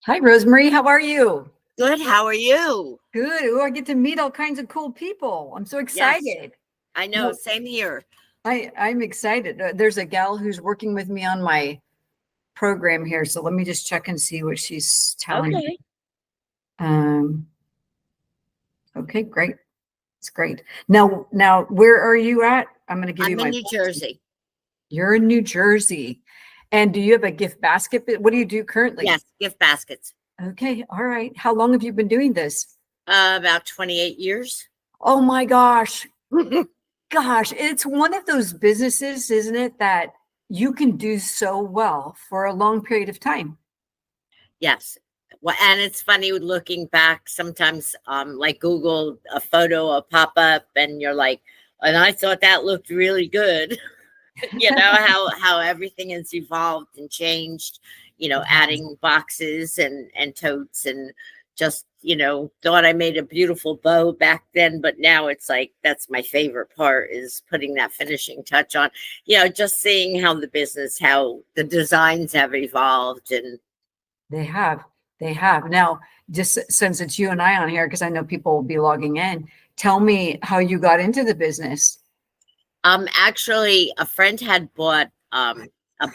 Hi, Rosemary. How are you? Good. How are you? Good. Oh, I get to meet all kinds of cool people. I'm so Yes, excited. I know. No, Same here. I'm excited. There's a gal who's working with me on my program here, so let me just check and see what she's telling me. Okay. Um, okay, great. It's great. Now, where are you at? I'm going to give you I'm in my. New Jersey. You're in New Jersey, and do you have a gift basket? What do you do currently? Yes, gift baskets. Okay, all right. How long have you been doing this? About 28 years. Oh my gosh. Gosh, it's one of those businesses, isn't it, that you can do so well for a long period of time. Yes. Well, and it's funny looking back sometimes, like Google a photo, a pop up, and you're like, and I thought that looked really good. You know how everything has evolved and changed, adding boxes and totes and just, thought I made a beautiful bow back then, but now it's like that's my favorite part is putting that finishing touch on, just seeing how the business, how the designs have evolved. And They have. They have. Now, just since it's you and I on here, because I know people will be logging in, tell me how you got into the business. actually a friend had bought a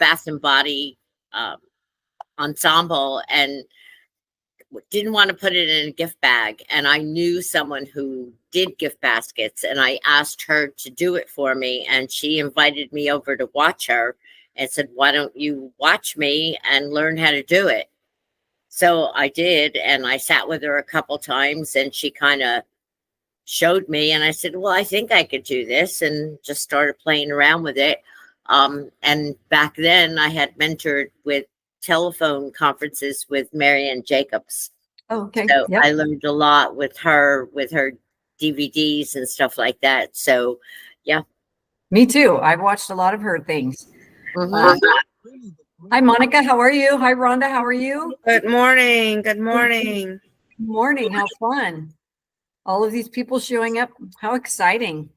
Bath and Body um ensemble and didn't want to put it in a gift bag, and I knew someone who did gift baskets, and I asked her to do it for me, and she invited me over to watch her and said, why don't you watch me and learn how to do it? So I did, and I sat with her a couple times, and she kind of showed me, and I said, well, I think I could do this, and just started playing around with it. And back then I had mentored with telephone conferences with Marianne Jacobs. Oh, okay. So Yep. I learned a lot with her DVDs and stuff like that. So yeah. Me too. I've watched a lot of her things. Mhm. Uh, Hi, Monica. How are you? Hi, Rhonda. How are you? Good morning. Good Good morning. morning. How fun. All of these people showing up. How exciting.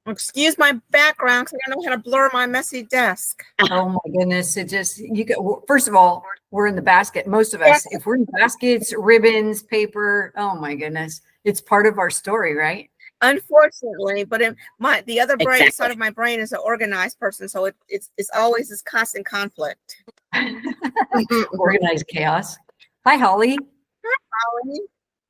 Excuse my background because I don't know how to blur my messy desk. Oh my goodness. It just, you get, first of all, we're in the basket. Most of us, if we're in baskets, ribbons, paper, oh my goodness. It's part of our story, right? Unfortunately, but the other brain Exactly. side of my brain is an organized person, so it's always this constant conflict. Organized chaos. Hi, Holly.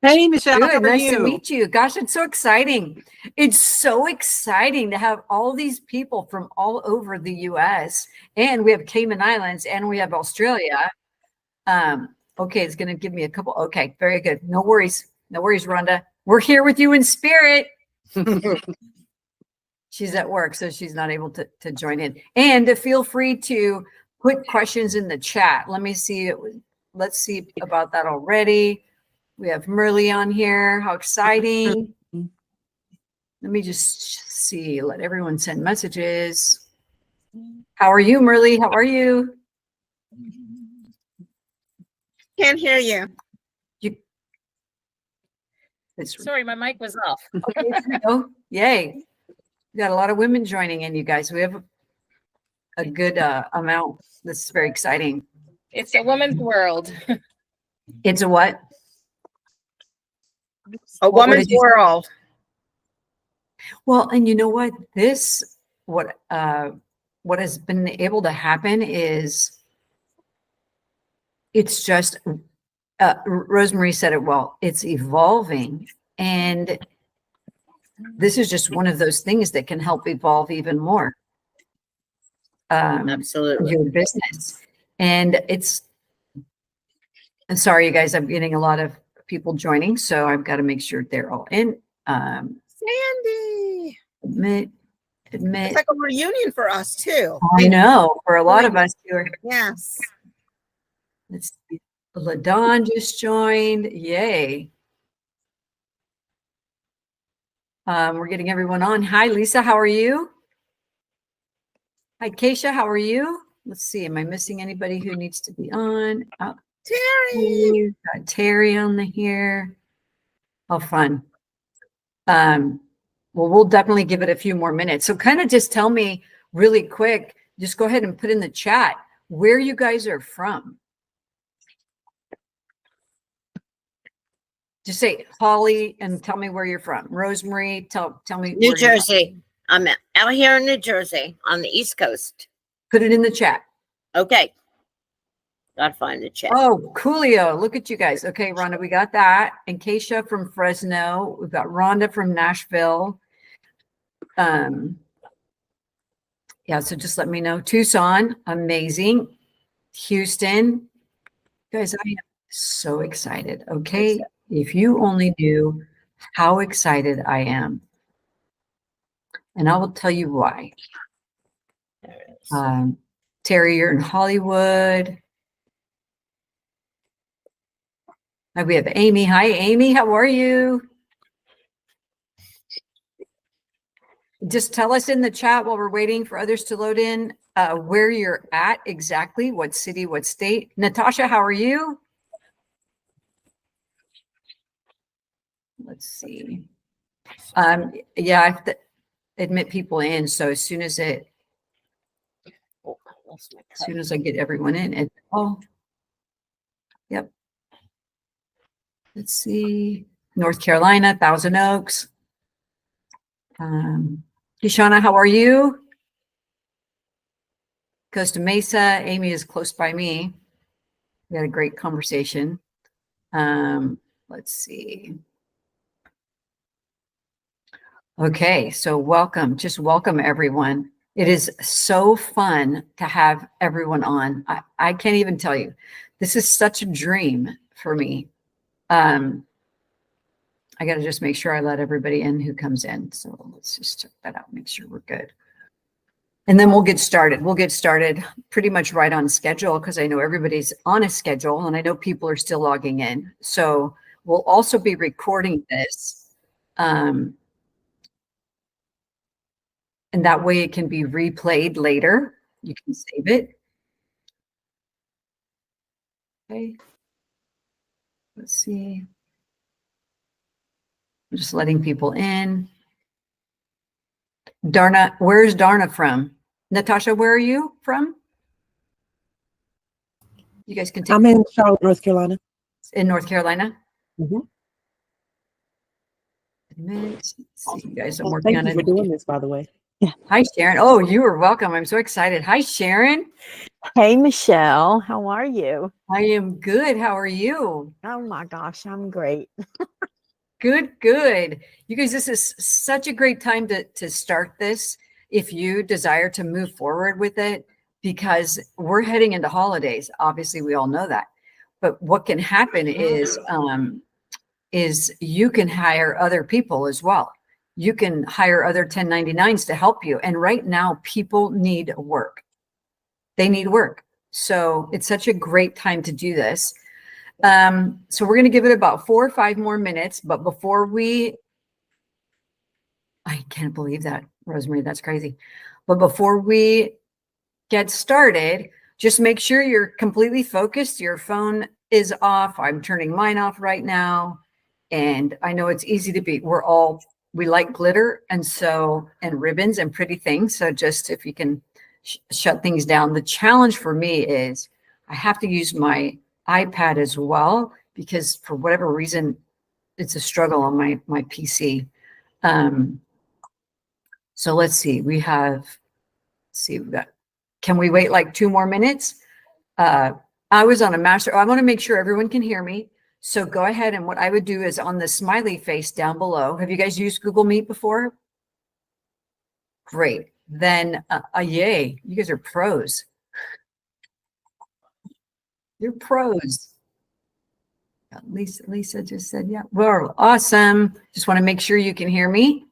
Hey, Michelle, how Good. are Nice to you? meet you. Gosh, it's so exciting. It's so exciting to have all these people from all over the US. And we have Cayman Islands and we have Australia. Okay, it's going to give me a couple. Okay, very good. No worries. No worries, Rhonda. We're here with you in spirit. She's at work, so she's not able to join in. And feel free to put questions in the chat. Let me see. Let's see about that already. We have Merle on here. How exciting. Let me just see. Let everyone send messages. How are you, Merle? How are you? Can't hear you. Sorry, my mic was off. Okay, there we go. Yay. We got a lot of women joining in, you guys. We have a good amount. This is very exciting. It's a woman's world. It's a what? A What woman's did you say? world. Well, and you know what? What has been able to happen is it's just Rosemary said it well. It's evolving, and this is just one of those things that can help evolve even more. Absolutely. Your business, and I'm sorry, you guys. I'm getting a lot of people joining, so I've got to make sure they're all in. Sandy. Admit. It's like a reunion for us too. I know for a lot of us who are. Yes. Let's see. LaDon just joined. Yay. We're getting everyone on. Hi, Lisa. How are you? Hi, Keisha. How are you? Let's see. Am I missing anybody who needs to be on? Terry. Got Terry on the here. Oh, fun. Well, we'll definitely give it a few more minutes. So kind of just tell me really quick, just go ahead and put in the chat where you guys are from. Just say Holly and tell me where you're from. Rosemary, tell me. New where you're from. Jersey. I'm out here in New Jersey on the East Coast. Put it in the chat. Okay. Gotta find the chat. Oh, Coolio. Look at you guys. Okay, Rhonda, we got that. And Keisha from Fresno. We've got Rhonda from Nashville. Yeah, so just let me know. Tucson, amazing. Houston. Guys, I am so excited. Okay. If you only knew how excited I am. And I will tell you why. There it is. Terry, you're in Hollywood. We have Amy. Hi, Amy. How are you? Just tell us in the chat while we're waiting for others to load in where you're at exactly, what city, what state. Natasha, how are you? Let's see. Yeah, I have to admit people in. So as soon as I get everyone in, yep. Let's see. North Carolina, Thousand Oaks. Kishana, how are you? Costa Mesa. Amy is close by me. We had a great conversation. Let's see. Okay, so welcome. Just welcome everyone. It is so fun to have everyone on. I can't even tell you. This is such a dream for me. I got to just make sure I let everybody in who comes in. So let's just check that out, make sure we're good. And then we'll get started. We'll get started pretty much right on schedule because I know everybody's on a schedule and I know people are still logging in. So we'll also be recording this. And that way it can be replayed later. You can save it. Okay. Let's see. I'm just letting people in. Darna, where's Darna from? Natasha, where are you from? You guys can take. I'm in Charlotte, North Carolina. In North Carolina? Mm-hmm. You guys are working Thank on you it. for doing this, by the way. Yeah. Hi, Sharon. Oh, you are welcome. I'm so excited. Hi, Sharon. Hey, Michelle, how are you? I am good. How are you? Oh my gosh, I'm great. Good, good. You guys, this is such a great time to start this if you desire to move forward with it, because we're heading into holidays. Obviously, we all know that. But what can happen is you can hire other people as well. You can hire other 1099s to help you. And right now, people need work. They need work. So it's such a great time to do this. So we're going to give it about 4 or 5 more minutes. But before I can't believe that, Rosemary, that's crazy. But before we get started, just make sure you're completely focused. Your phone is off. I'm turning mine off right now. And I know it's easy to be. We like glitter and ribbons and pretty things. So just if you can shut things down. The challenge for me is I have to use my iPad as well, because for whatever reason, it's a struggle on my PC. So let's see, we've got, can we wait like 2 more minutes? I was on a master. I want to make sure everyone can hear me. So go ahead. And what I would do is on the smiley face down below. Have you guys used Google Meet before? Great. Then, yay, you guys are pros. You're pros. Lisa just said, yeah, well, awesome. Just want to make sure you can hear me.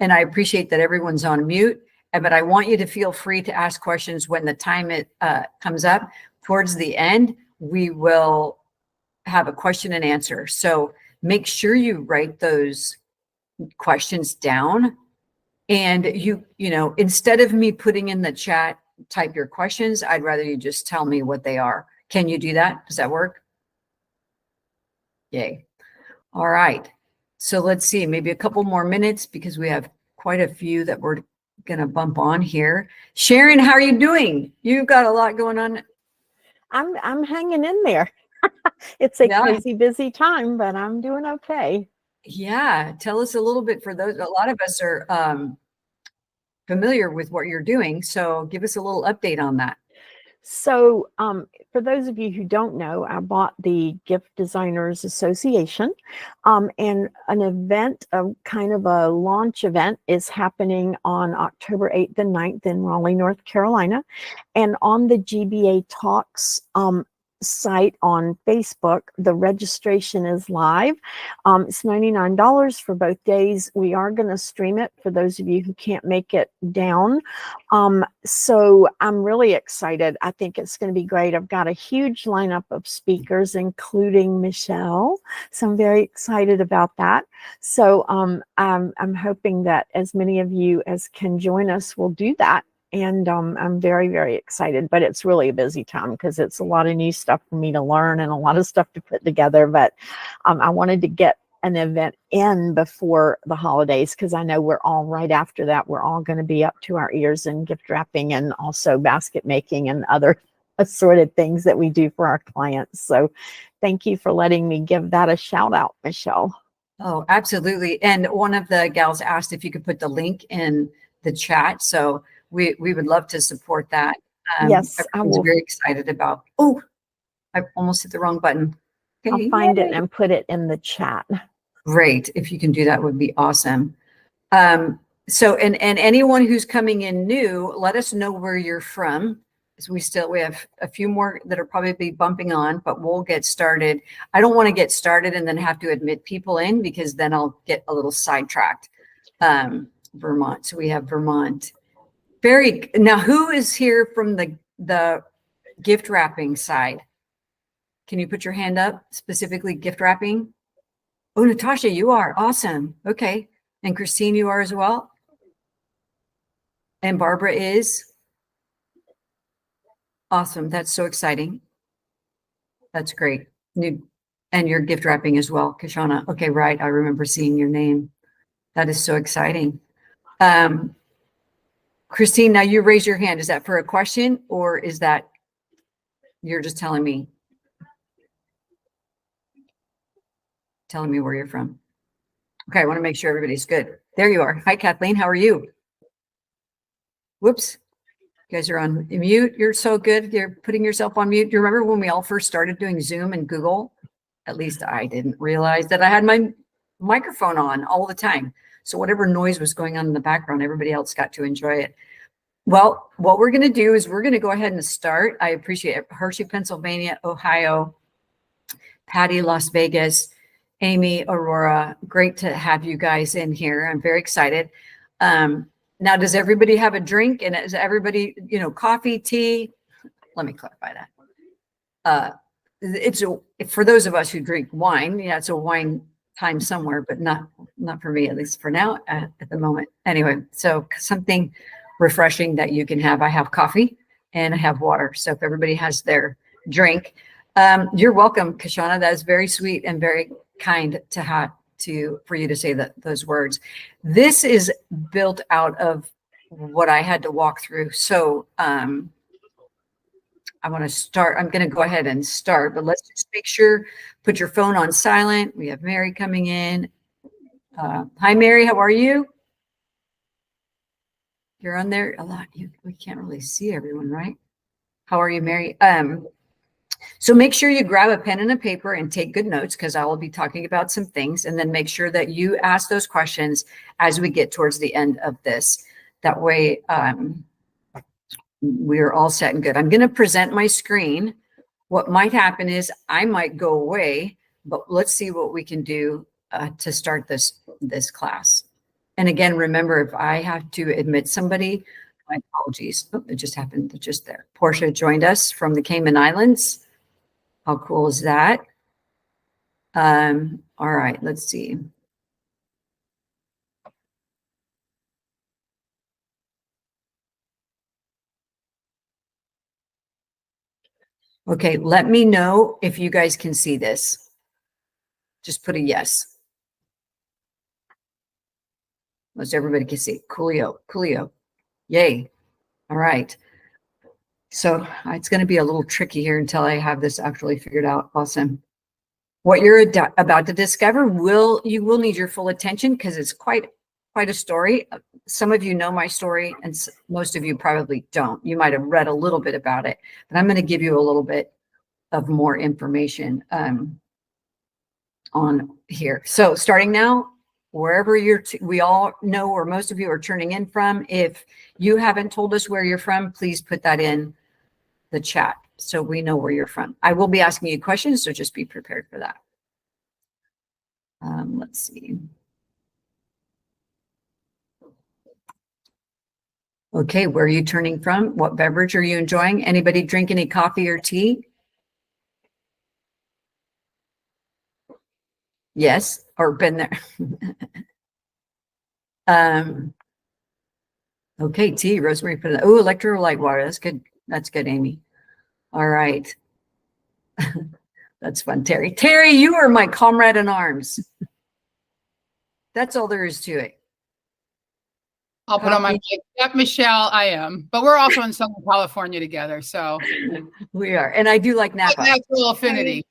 And I appreciate that everyone's on mute. But I want you to feel free to ask questions when the time comes up. Towards the end, we will have a question and answer. So make sure you write those questions down. And you know, instead of me putting in the chat, type your questions, I'd rather you just tell me what they are. Can you do that? Does that work? Yay. All right. So let's see, maybe a couple more minutes because we have quite a few that we're going to bump on here. Sharon, how are you doing? You've got a lot going on. I'm hanging in there. It's a Yeah. crazy busy time, but I'm doing okay. Yeah. Tell us a little bit for those. A lot of us are familiar with what you're doing. So give us a little update on that. So, for those of you who don't know, I bought the Gift Designers Association, and an event, a kind of a launch event, is happening on October 8th and 9th in Raleigh, North Carolina. And on the GBA Talks site on Facebook, the registration is live. It's $99 for both days. We are going to stream it for those of you who can't make it down. So I'm really excited. I think it's going to be great. I've got a huge lineup of speakers, including Michelle. So I'm very excited about that. So I'm hoping that as many of you as can join us will do that. And I'm very, very excited, but it's really a busy time because it's a lot of new stuff for me to learn and a lot of stuff to put together. But I wanted to get an event in before the holidays because I know we're all right after that. We're all going to be up to our ears in gift wrapping and also basket making and other assorted things that we do for our clients. So thank you for letting me give that a shout out, Michelle. Oh, absolutely. And one of the gals asked if you could put the link in the chat. So we would love to support that. Yes, I everyone's will. very excited about. Oh, I almost hit the wrong button. Okay, I'll find it yay. and put it in the chat. Great. If you can do that would be awesome. So, and anyone who's coming in new, let us know where you're from. So we have a few more that are probably be bumping on, but we'll get started. I don't want to get started and then have to admit people in because then I'll get a little sidetracked. Vermont. So we have Vermont. Now who is here from the gift wrapping side? Can you put your hand up, specifically gift wrapping? Oh, Natasha, you are awesome. Okay. And Christine, you are as well. And Barbara is awesome. That's so exciting. That's great. And you're gift wrapping as well, Kashana. Okay, right. I remember seeing your name. That is so exciting. Christine, now you raise your hand. Is that for a question or is that you're just telling me where you're from? Okay, I want to make sure everybody's good. There you are. Hi, Kathleen. How are you? Whoops. You guys are on mute. You're so good. You're putting yourself on mute. Do you remember when we all first started doing Zoom and Google? At least I didn't realize that I had my microphone on all the time. So whatever noise was going on in the background, everybody else got to enjoy it. Well, what we're going to do is we're going to go ahead and start. I appreciate it. Hershey, Pennsylvania, Ohio, Patty, Las Vegas, Amy, Aurora. Great to have you guys in here. I'm very excited. Now, does everybody have a drink? And is everybody, coffee, tea? Let me clarify that. For those of us who drink wine, it's a wine time somewhere, but not for me, at least for now, at the moment. Anyway, so something refreshing that you can have. I have coffee and I have water. So if everybody has their drink, you're welcome, Kashana. That is very sweet and very kind for you to say those words. This is built out of what I had to walk through. So I want to start. I'm going to go ahead and start, but let's just make sure, put your phone on silent. We have Mary coming in. Hi, Mary. How are you? You're on there a lot. We can't really see everyone, right? How are you, Mary? So make sure you grab a pen and a paper and take good notes because I will be talking about some things, and then make sure that you ask those questions as we get towards the end of this. That way we're all set and good. I'm going to present my screen. What might happen is I might go away, but let's see what we can do to start this class. And again, remember, if I have to admit somebody, my apologies. Oh, it just happened just there. Portia joined us from the Cayman Islands. How cool is that? All right, let's see. Okay, let me know if you guys can see this. Just put a yes. Most everybody can see. Coolio. Yay. All right. So it's going to be a little tricky here until I have this actually figured out. Awesome. What you're about to discover you will need your full attention because it's quite a story. Some of you know my story and most of you probably don't. You might have read a little bit about it, but I'm going to give you a little bit of more information on here. So starting now, wherever we all know where most of you are turning in from. If you haven't told us where you're from, please put that in the chat so we know where you're from. I will be asking you questions, so just be prepared for that. Let's see. Okay, where are you turning from? What beverage are you enjoying? Anybody drink any coffee or tea? Yes, or been there. Okay, tea, rosemary. Oh, electrolyte water. That's good. That's good, Amy. All right. That's fun, Terry. Terry, you are my comrade in arms. That's all there is to it. I'll put on my mic. Yep, Michelle, I am. But we're also in Southern California together, so We are. And I do like Napa. natural affinity.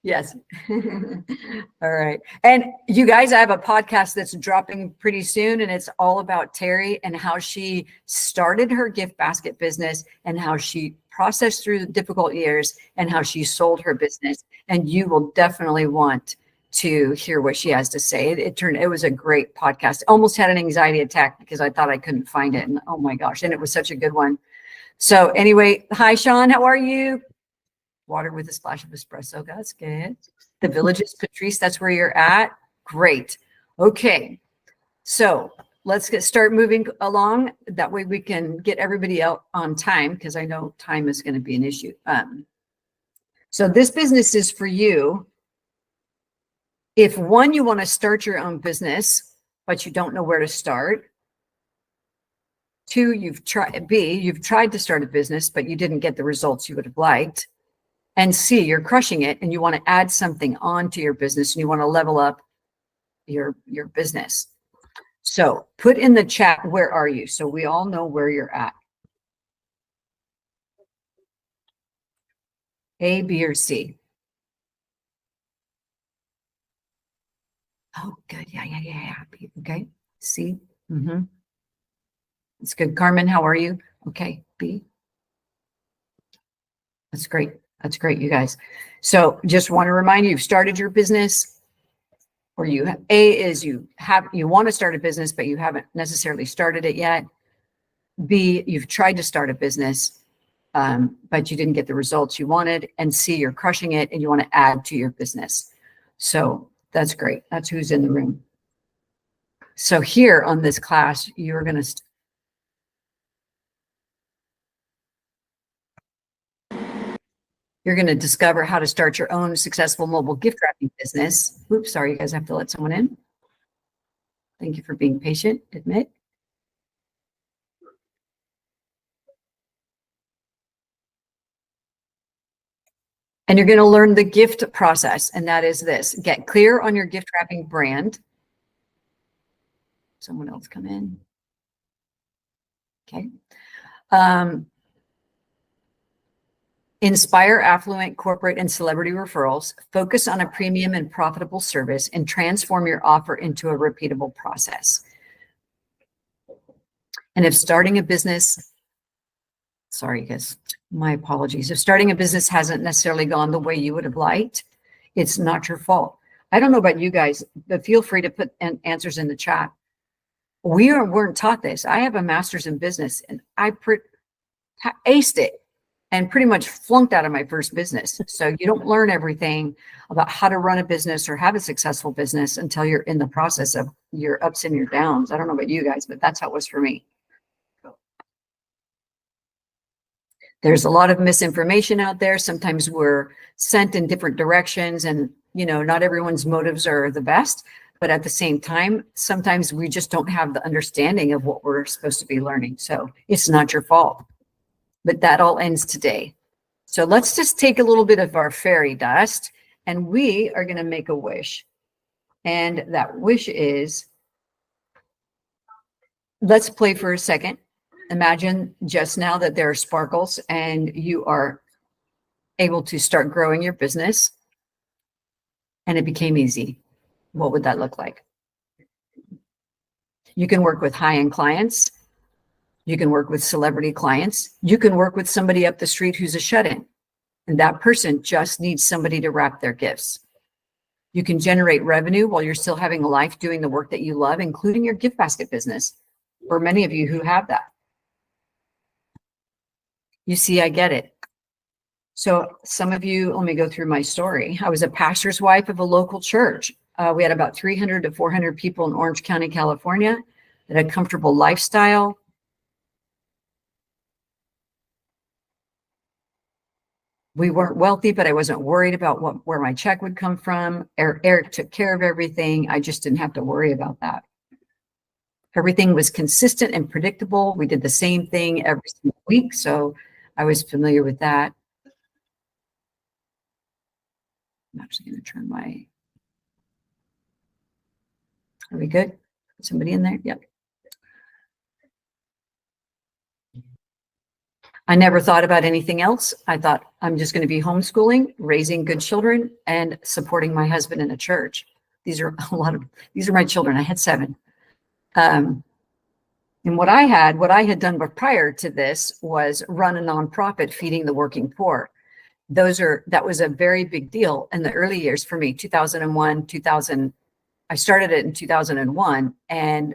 Yes. All right. And you guys, I have a podcast that's dropping pretty soon, and it's all about Terry and how she started her gift basket business and how she processed through the difficult years and how she sold her business. And you will definitely want to hear what she has to say. It was a great podcast. Almost had an anxiety attack because I thought I couldn't find it. And oh my gosh, and it was such a good one. So anyway, hi, Sean, how are you? Water with a splash of espresso. That's good. The Villages, Patrice, that's where you're at. Great. Okay. So let's start moving along. That way we can get everybody out on time because I know time is going to be an issue. So this business is for you. If one, you want to start your own business, but you don't know where to start. Two, you've tried to start a business, but you didn't get the results you would have liked. And C, you're crushing it and you want to add something onto your business and you want to level up your business. So put in the chat, where are you? So we all know where you're at. A, B, or C. Oh, good. Yeah. Okay. C. Mm-hmm. That's good. Carmen, how are you? Okay. B. That's great. That's great, you guys. So just want to remind you, you've started your business, or you want to start a business, but you haven't necessarily started it yet. B, you've tried to start a business, but you didn't get the results you wanted. And C, you're crushing it and you want to add to your business. So that's great. That's who's in the room. So here on this class, you're going to discover how to start your own successful mobile gift wrapping business. Oops, sorry, you guys have to let someone in. Thank you for being patient. Admit. And you're going to learn the gift process, and that is this. Get clear on your gift wrapping brand. Someone else come in. Okay. Inspire affluent corporate and celebrity referrals, focus on a premium and profitable service, and transform your offer into a repeatable process. And if starting a business, sorry guys, my apologies. If starting a business hasn't necessarily gone the way you would have liked, it's not your fault. I don't know about you guys, but feel free to put answers in the chat. We weren't taught this. I have a master's in business and I aced it and pretty much flunked out of my first business. So you don't learn everything about how to run a business or have a successful business until you're in the process of your ups and your downs. I don't know about you guys, but that's how it was for me. There's a lot of misinformation out there. Sometimes we're sent in different directions and, not everyone's motives are the best, but at the same time, sometimes we just don't have the understanding of what we're supposed to be learning. So it's not your fault. But that all ends today. So let's just take a little bit of our fairy dust and we are going to make a wish. And that wish is, let's play for a second. imagine just now that there are sparkles and you are able to start growing your business and it became easy. What would that look like? You can work with high-end clients. You can work with celebrity clients. You can work with somebody up the street who's a shut-in, and that person just needs somebody to wrap their gifts. You can generate revenue while you're still having a life doing the work that you love, including your gift basket business, for many of you who have that. You see, I get it. So some of you, let me go through my story. I was a pastor's wife of a local church. We had about 300 to 400 people in Orange County, California, that had a comfortable lifestyle. We weren't wealthy, but I wasn't worried about where my check would come from. Eric took care of everything. I just didn't have to worry about that. Everything was consistent and predictable. We did the same thing every single week, so I was familiar with that. I'm actually going to turn my... Are we good? Somebody in there? Yep. I never thought about anything else. I thought I'm just going to be homeschooling, raising good children, and supporting my husband in a church. These are my children. I had 7. And what I had done prior to this was run a nonprofit feeding the working poor. That was a very big deal in the early years for me. 2001, 2000. I started it in 2001, and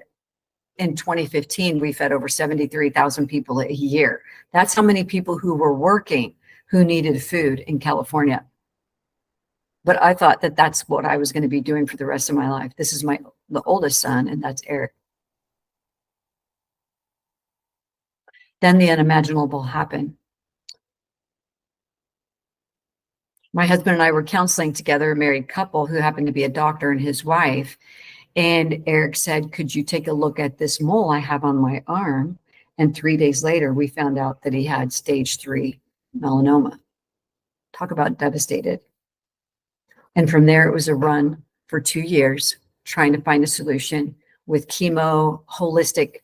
in 2015, we fed over 73,000 people a year. That's how many people who were working who needed food in California. But I thought that that's what I was going to be doing for the rest of my life. This is the oldest son, and that's Eric. Then the unimaginable happened. My husband and I were counseling together, a married couple who happened to be a doctor and his wife. And Eric said, could you take a look at this mole I have on my arm? And 3 days later, we found out that he had stage 3 melanoma. Talk about devastated. And from there, it was a run for 2 years, trying to find a solution with chemo, holistic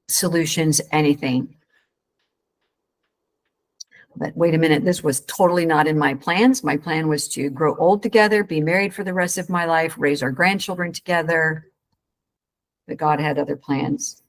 solutions, anything. But wait a minute, this was totally not in my plans. My plan was to grow old together, be married for the rest of my life, raise our grandchildren together. But God had other plans.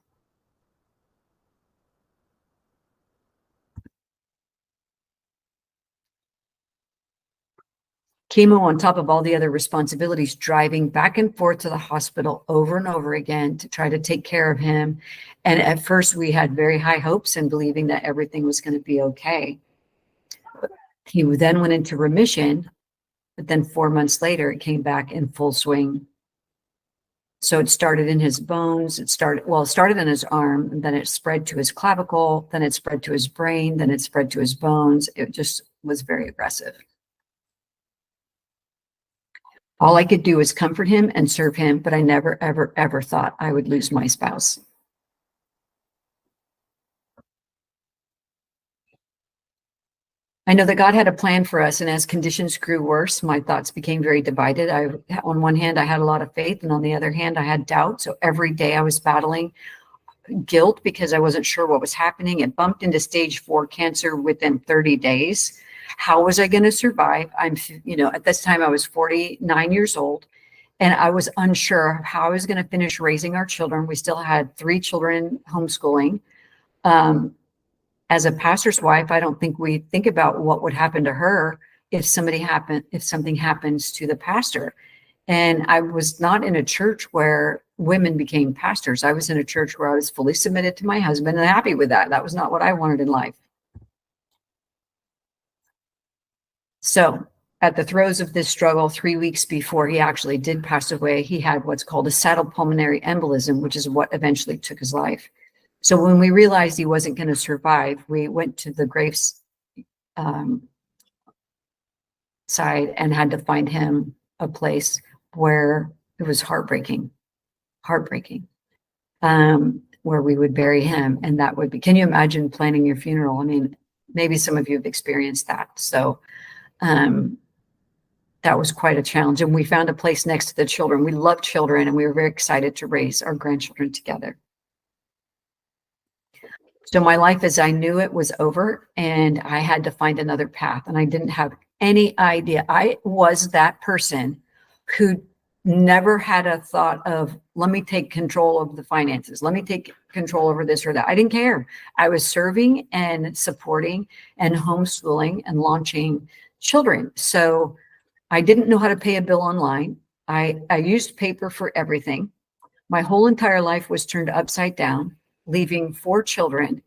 Chemo on top of all the other responsibilities, driving back and forth to the hospital over and over again to try to take care of him. And at first we had very high hopes and believing that everything was going to be okay. He then went into remission, but then 4 months later, it came back in full swing. So it started in his bones. It started in his arm, and then it spread to his clavicle, then it spread to his brain, then it spread to his bones. It just was very aggressive. All I could do was comfort him and serve him, but I never, ever, ever thought I would lose my spouse. I know that God had a plan for us, and as conditions grew worse, my thoughts became very divided. On one hand, I had a lot of faith, and on the other hand, I had doubt. So every day I was battling guilt because I wasn't sure what was happening. It bumped into stage 4 cancer within 30 days. How was I going to survive? At this time I was 49 years old, and I was unsure of how I was going to finish raising our children. We still had 3 children homeschooling. As a pastor's wife, I don't think we think about what would happen to her if something happens to the pastor. And I was not in a church where women became pastors. I was in a church where I was fully submitted to my husband and happy with that. That was not what I wanted in life. So at the throes of this struggle, 3 weeks before he actually did pass away, he had what's called a saddle pulmonary embolism, which is what eventually took his life. So when we realized he wasn't going to survive, we went to the graves side and had to find him a place where it was heartbreaking, where we would bury him. And that would be, can you imagine planning your funeral? I mean, maybe some of you have experienced that. So that was quite a challenge. And we found a place next to the children. We love children, and we were very excited to raise our grandchildren together. So my life as I knew it was over, and I had to find another path, and I didn't have any idea. I was that person who never had a thought of, let me take control of the finances. Let me take control over this or that. I didn't care. I was serving and supporting and homeschooling and launching children. So I didn't know how to pay a bill online. I used paper for everything. My whole entire life was turned upside down, leaving 4 children,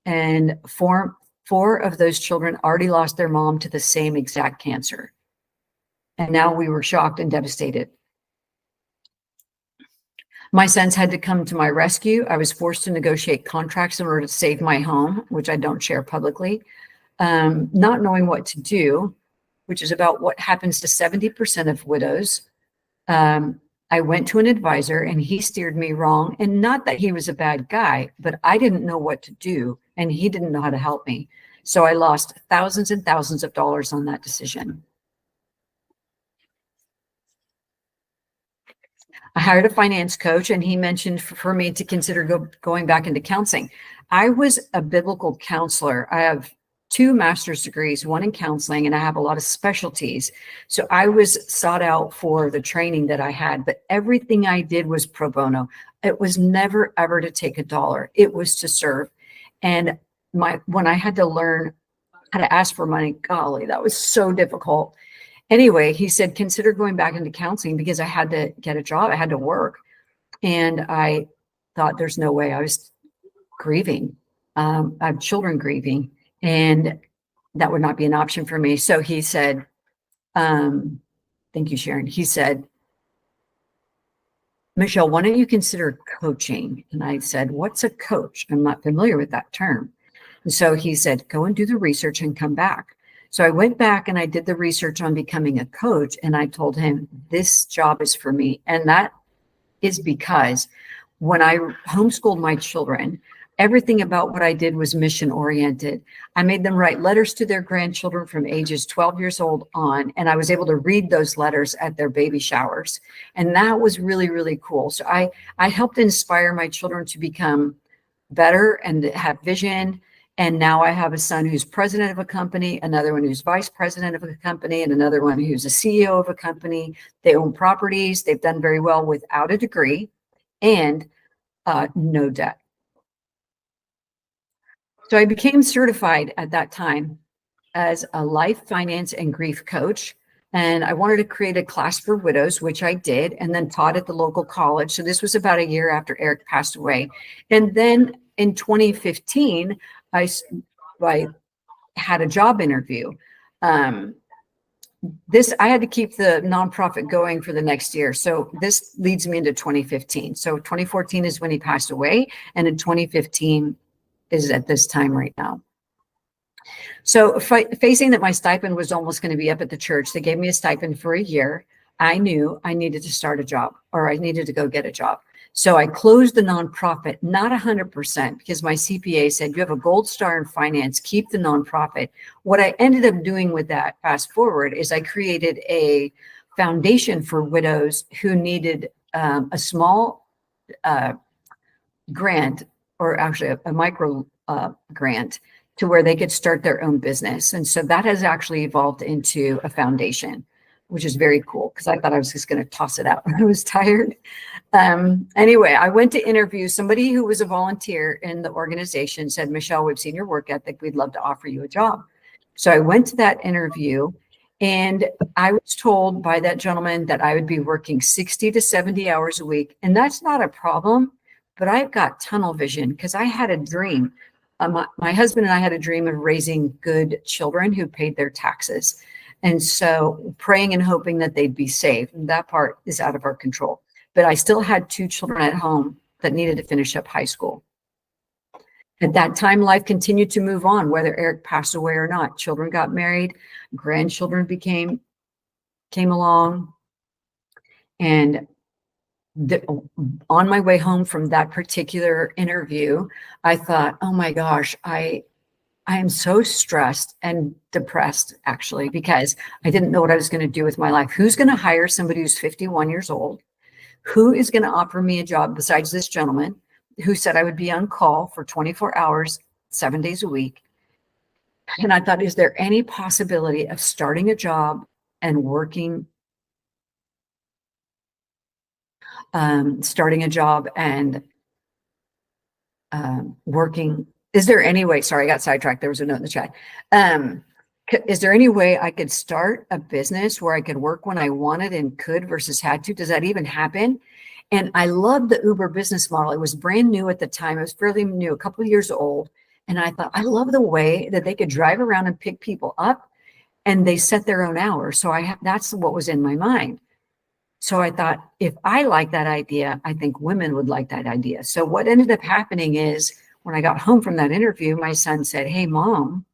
and four of those children already lost their mom to the same exact cancer. And now we were shocked and devastated. My sons had to come to my rescue. I was forced to negotiate contracts in order to save my home, which I don't share publicly. Not knowing what to do, which is about what happens to 70% of widows. I went to an advisor and he steered me wrong. And not that he was a bad guy, but I didn't know what to do and he didn't know how to help me. So I lost thousands and thousands of dollars on that decision. I hired a finance coach and he mentioned for me to consider going back into counseling. I was a biblical counselor. I have 2 master's degrees, 1 in counseling, and I have a lot of specialties. So I was sought out for the training that I had, but everything I did was pro bono. It was never ever to take a dollar. It was to serve. And when I had to learn how to ask for money, golly, that was so difficult. Anyway, he said, consider going back into counseling because I had to get a job. I had to work. And I thought there's no way. I was grieving. I have children grieving. And that would not be an option for me. So he said, thank you, Sharon. He said, Michelle, why don't you consider coaching? And I said, what's a coach? I'm not familiar with that term. And so he said, go and do the research and come back. So I went back and I did the research on becoming a coach. And I told him, this job is for me. And that is because when I homeschooled my children, everything about what I did was mission oriented. I made them write letters to their grandchildren from ages 12 years old on, and I was able to read those letters at their baby showers. And that was really, really cool. So I helped inspire my children to become better and have vision. And now I have a son who's president of a company, another one who's vice president of a company, and another one who's a CEO of a company. They own properties. They've done very well without a degree and no debt. So I became certified at that time as a life, finance, and grief coach. And I wanted to create a class for widows, which I did, and then taught at the local college. So this was about a year after Eric passed away. And then in 2015, I had a job interview. I had to keep the nonprofit going for the next year. So this leads me into 2015. So 2014 is when he passed away. And in 2015 is at this time right now. So facing that my stipend was almost going to be up at the church, they gave me a stipend for a year. I knew I needed to start a job, or I needed to go get a job. So I closed the nonprofit, not 100%, because my CPA said, you have a gold star in finance, keep the nonprofit. What I ended up doing with that, fast forward, is I created a foundation for widows who needed a small grant, or actually a micro grant, to where they could start their own business. And so that has actually evolved into a foundation, which is very cool because I thought I was just going to toss it out when I was tired. Anyway, I went to interview somebody who was a volunteer in the organization, said, Michelle, we've seen your work ethic. We'd love to offer you a job. So I went to that interview and I was told by that gentleman that I would be working 60 to 70 hours a week. And that's not a problem, but I've got tunnel vision because I had a dream. My husband and I had a dream of raising good children who paid their taxes. And so praying and hoping that they'd be saved. And that part is out of our control. But I still had 2 children at home that needed to finish up high school. At that time, life continued to move on, whether Eric passed away or not. Children got married, grandchildren came along. And on my way home from that particular interview, I thought, oh my gosh, I am so stressed and depressed, actually, because I didn't know what I was going to do with my life. Who's going to hire somebody who's 51 years old? Who is going to offer me a job besides this gentleman? who said I would be on call for 24 hours, 7 days a week. And I thought, is there any possibility of starting a job and working, working? Is there any way, sorry, I got sidetracked. There was a note in the chat. Is there any way I could start a business where I could work when I wanted and could versus had to? Does that even happen? And I loved the Uber business model. It was brand new at the time. It was fairly new, a couple of years old. And I thought, I love the way that they could drive around and pick people up and they set their own hours. So that's what was in my mind. So I thought, if I like that idea, I think women would like that idea. So what ended up happening is when I got home from that interview, my son said, hey, Mom,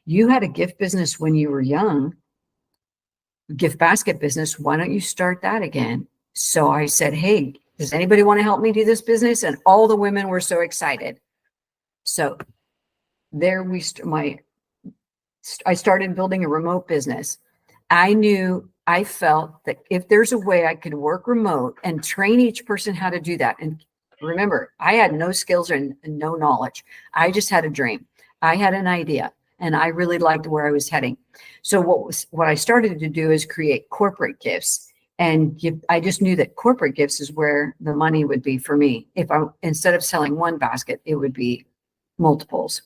you had a gift business when you were young, gift basket business. Why don't you start that again? So I said, hey, does anybody want to help me do this business? And all the women were so excited. So there I started building a remote business. I felt that if there's a way I could work remote and train each person how to do that. And remember, I had no skills and no knowledge. I just had a dream. I had an idea and I really liked where I was heading. So what I started to do is create corporate gifts and I just knew that corporate gifts is where the money would be for me. Instead of selling one basket, it would be multiples.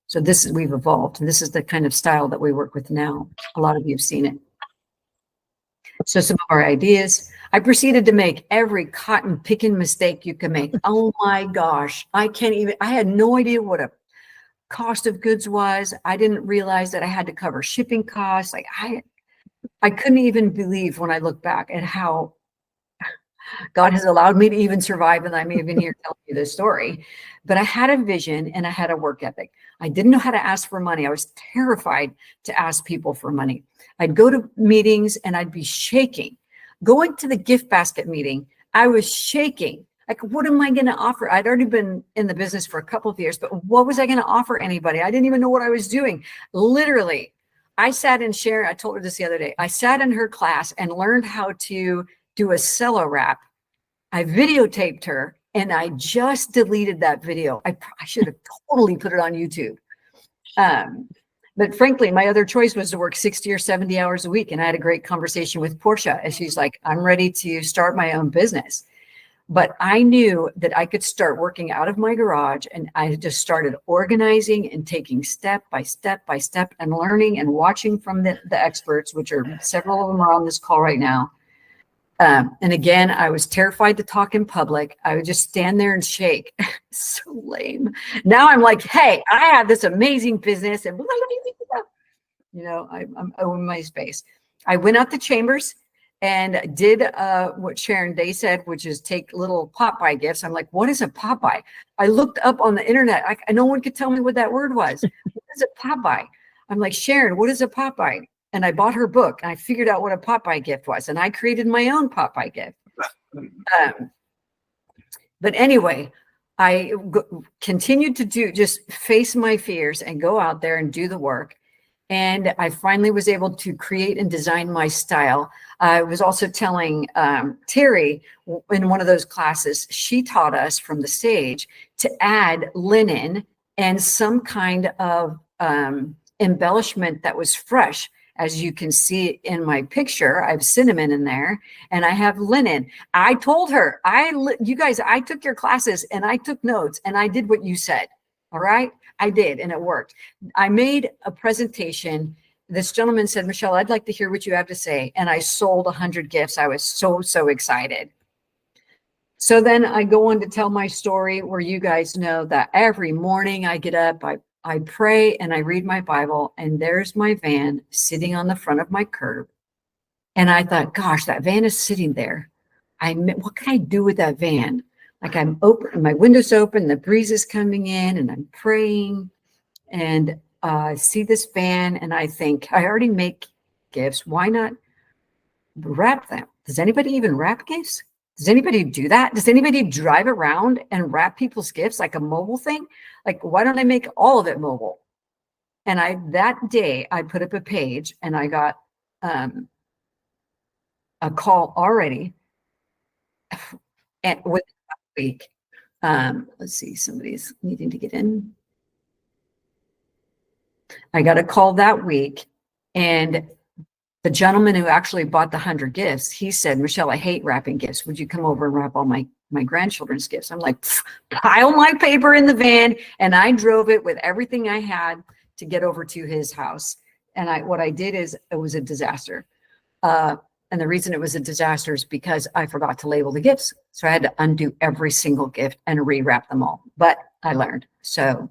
So we've evolved. And this is the kind of style that we work with now. A lot of you have seen it. So some of our ideas, I proceeded to make every cotton picking mistake you can make. Oh my gosh. I had no idea what a cost of goods was. I didn't realize that I had to cover shipping costs. Like I couldn't even believe when I look back at how God has allowed me to even survive, and I'm even here telling you this story. But I had a vision and I had a work ethic. I didn't know how to ask for money. I was terrified to ask people for money. I'd go to meetings and I'd be shaking. Going to the gift basket meeting, I was shaking. Like, what am I going to offer? I'd already been in the business for a couple of years, but what was I going to offer anybody? I didn't even know what I was doing. Literally, I sat in Sharon. I told her this the other day. I sat in her class and learned how to do a cello wrap. I videotaped her and I just deleted that video. I should have totally put it on YouTube. But frankly, my other choice was to work 60 or 70 hours a week. And I had a great conversation with Portia and she's like, I'm ready to start my own business. But I knew that I could start working out of my garage, and I just started organizing and taking step by step by step and learning and watching from the experts, which are several of them are on this call right now. And again, I was terrified to talk in public. I would just stand there and shake. So lame. Now I'm like, hey, I have this amazing business, and I'm in my space. I went out to Chambers and did what Sharon Day said, which is take little pop-by gifts. I'm like, what is a pop-by? I looked up on the internet. No one could tell me what that word was. What is a pop-by? I'm like, Sharon, what is a pop-by? And I bought her book and I figured out what a pop-by gift was. And I created my own pop-by gift. But anyway, I continued to just face my fears and go out there and do the work. And I finally was able to create and design my style. I was also telling Terry in one of those classes, she taught us from the stage to add linen and some kind of embellishment that was fresh. As you can see in my picture, I have cinnamon in there and I have linen. I told her, you guys, I took your classes and I took notes and I did what you said. All right. I did, and it worked. I made a presentation. This gentleman said, Michelle, I'd like to hear what you have to say. And I sold 100 gifts. I was so excited. So then I go on to tell my story where you guys know that every morning I get up, I pray and I read my Bible, and there's my van sitting on the front of my curb. And I thought, gosh, that van is sitting there. What can I do with that van? Like, I'm open, my window's open, the breeze is coming in, and I'm praying and see this van. And I think, I already make gifts. Why not wrap them? Does anybody even wrap gifts? Does anybody do that? Does anybody drive around and wrap people's gifts like a mobile thing? Like, why don't I make all of it mobile? And that day I put up a page and I got a call already and within a week Let's see, somebody's needing to get in. I got a call that week, and the gentleman who actually bought the 100 gifts, he said, Michelle, I hate wrapping gifts. Would you come over and wrap all my grandchildren's gifts? I'm like, pile my paper in the van. And I drove it with everything I had to get over to his house. And what I did is it was a disaster. And the reason it was a disaster is because I forgot to label the gifts. So I had to undo every single gift and rewrap them all. But I learned. So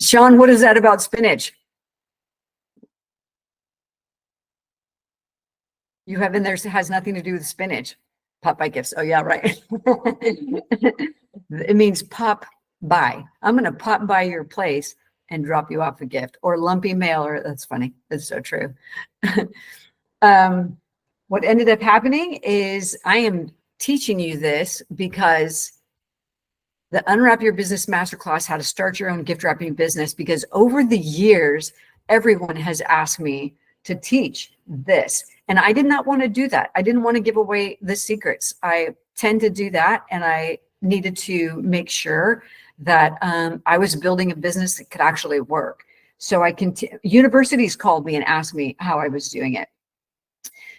Sean, what is that about spinach? You have in there has nothing to do with spinach. Pop by gifts. Oh yeah, right. It means pop by. I'm going to pop by your place and drop you off a gift, or lumpy mail. Or that's funny. That's so true. What ended up happening is I am teaching you this because the Unwrap Your Business Masterclass, how to start your own gift wrapping business, because over the years, everyone has asked me to teach this. And I did not want to do that. I didn't want to give away the secrets. I tend to do that. And I needed to make sure that I was building a business that could actually work. So universities called me and asked me how I was doing it.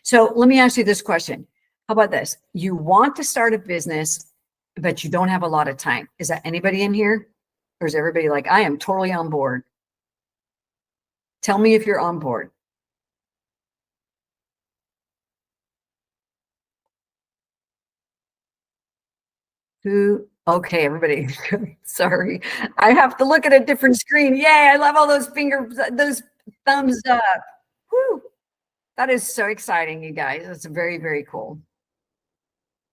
So let me ask you this question. How about this? You want to start a business, but you don't have a lot of time. Is that anybody in here? Or is everybody like, I am totally on board? Tell me if you're on board. Okay, everybody. Sorry. I have to look at a different screen. Yay, I love all those those thumbs up. Whew. That is so exciting, you guys. That's very, very cool.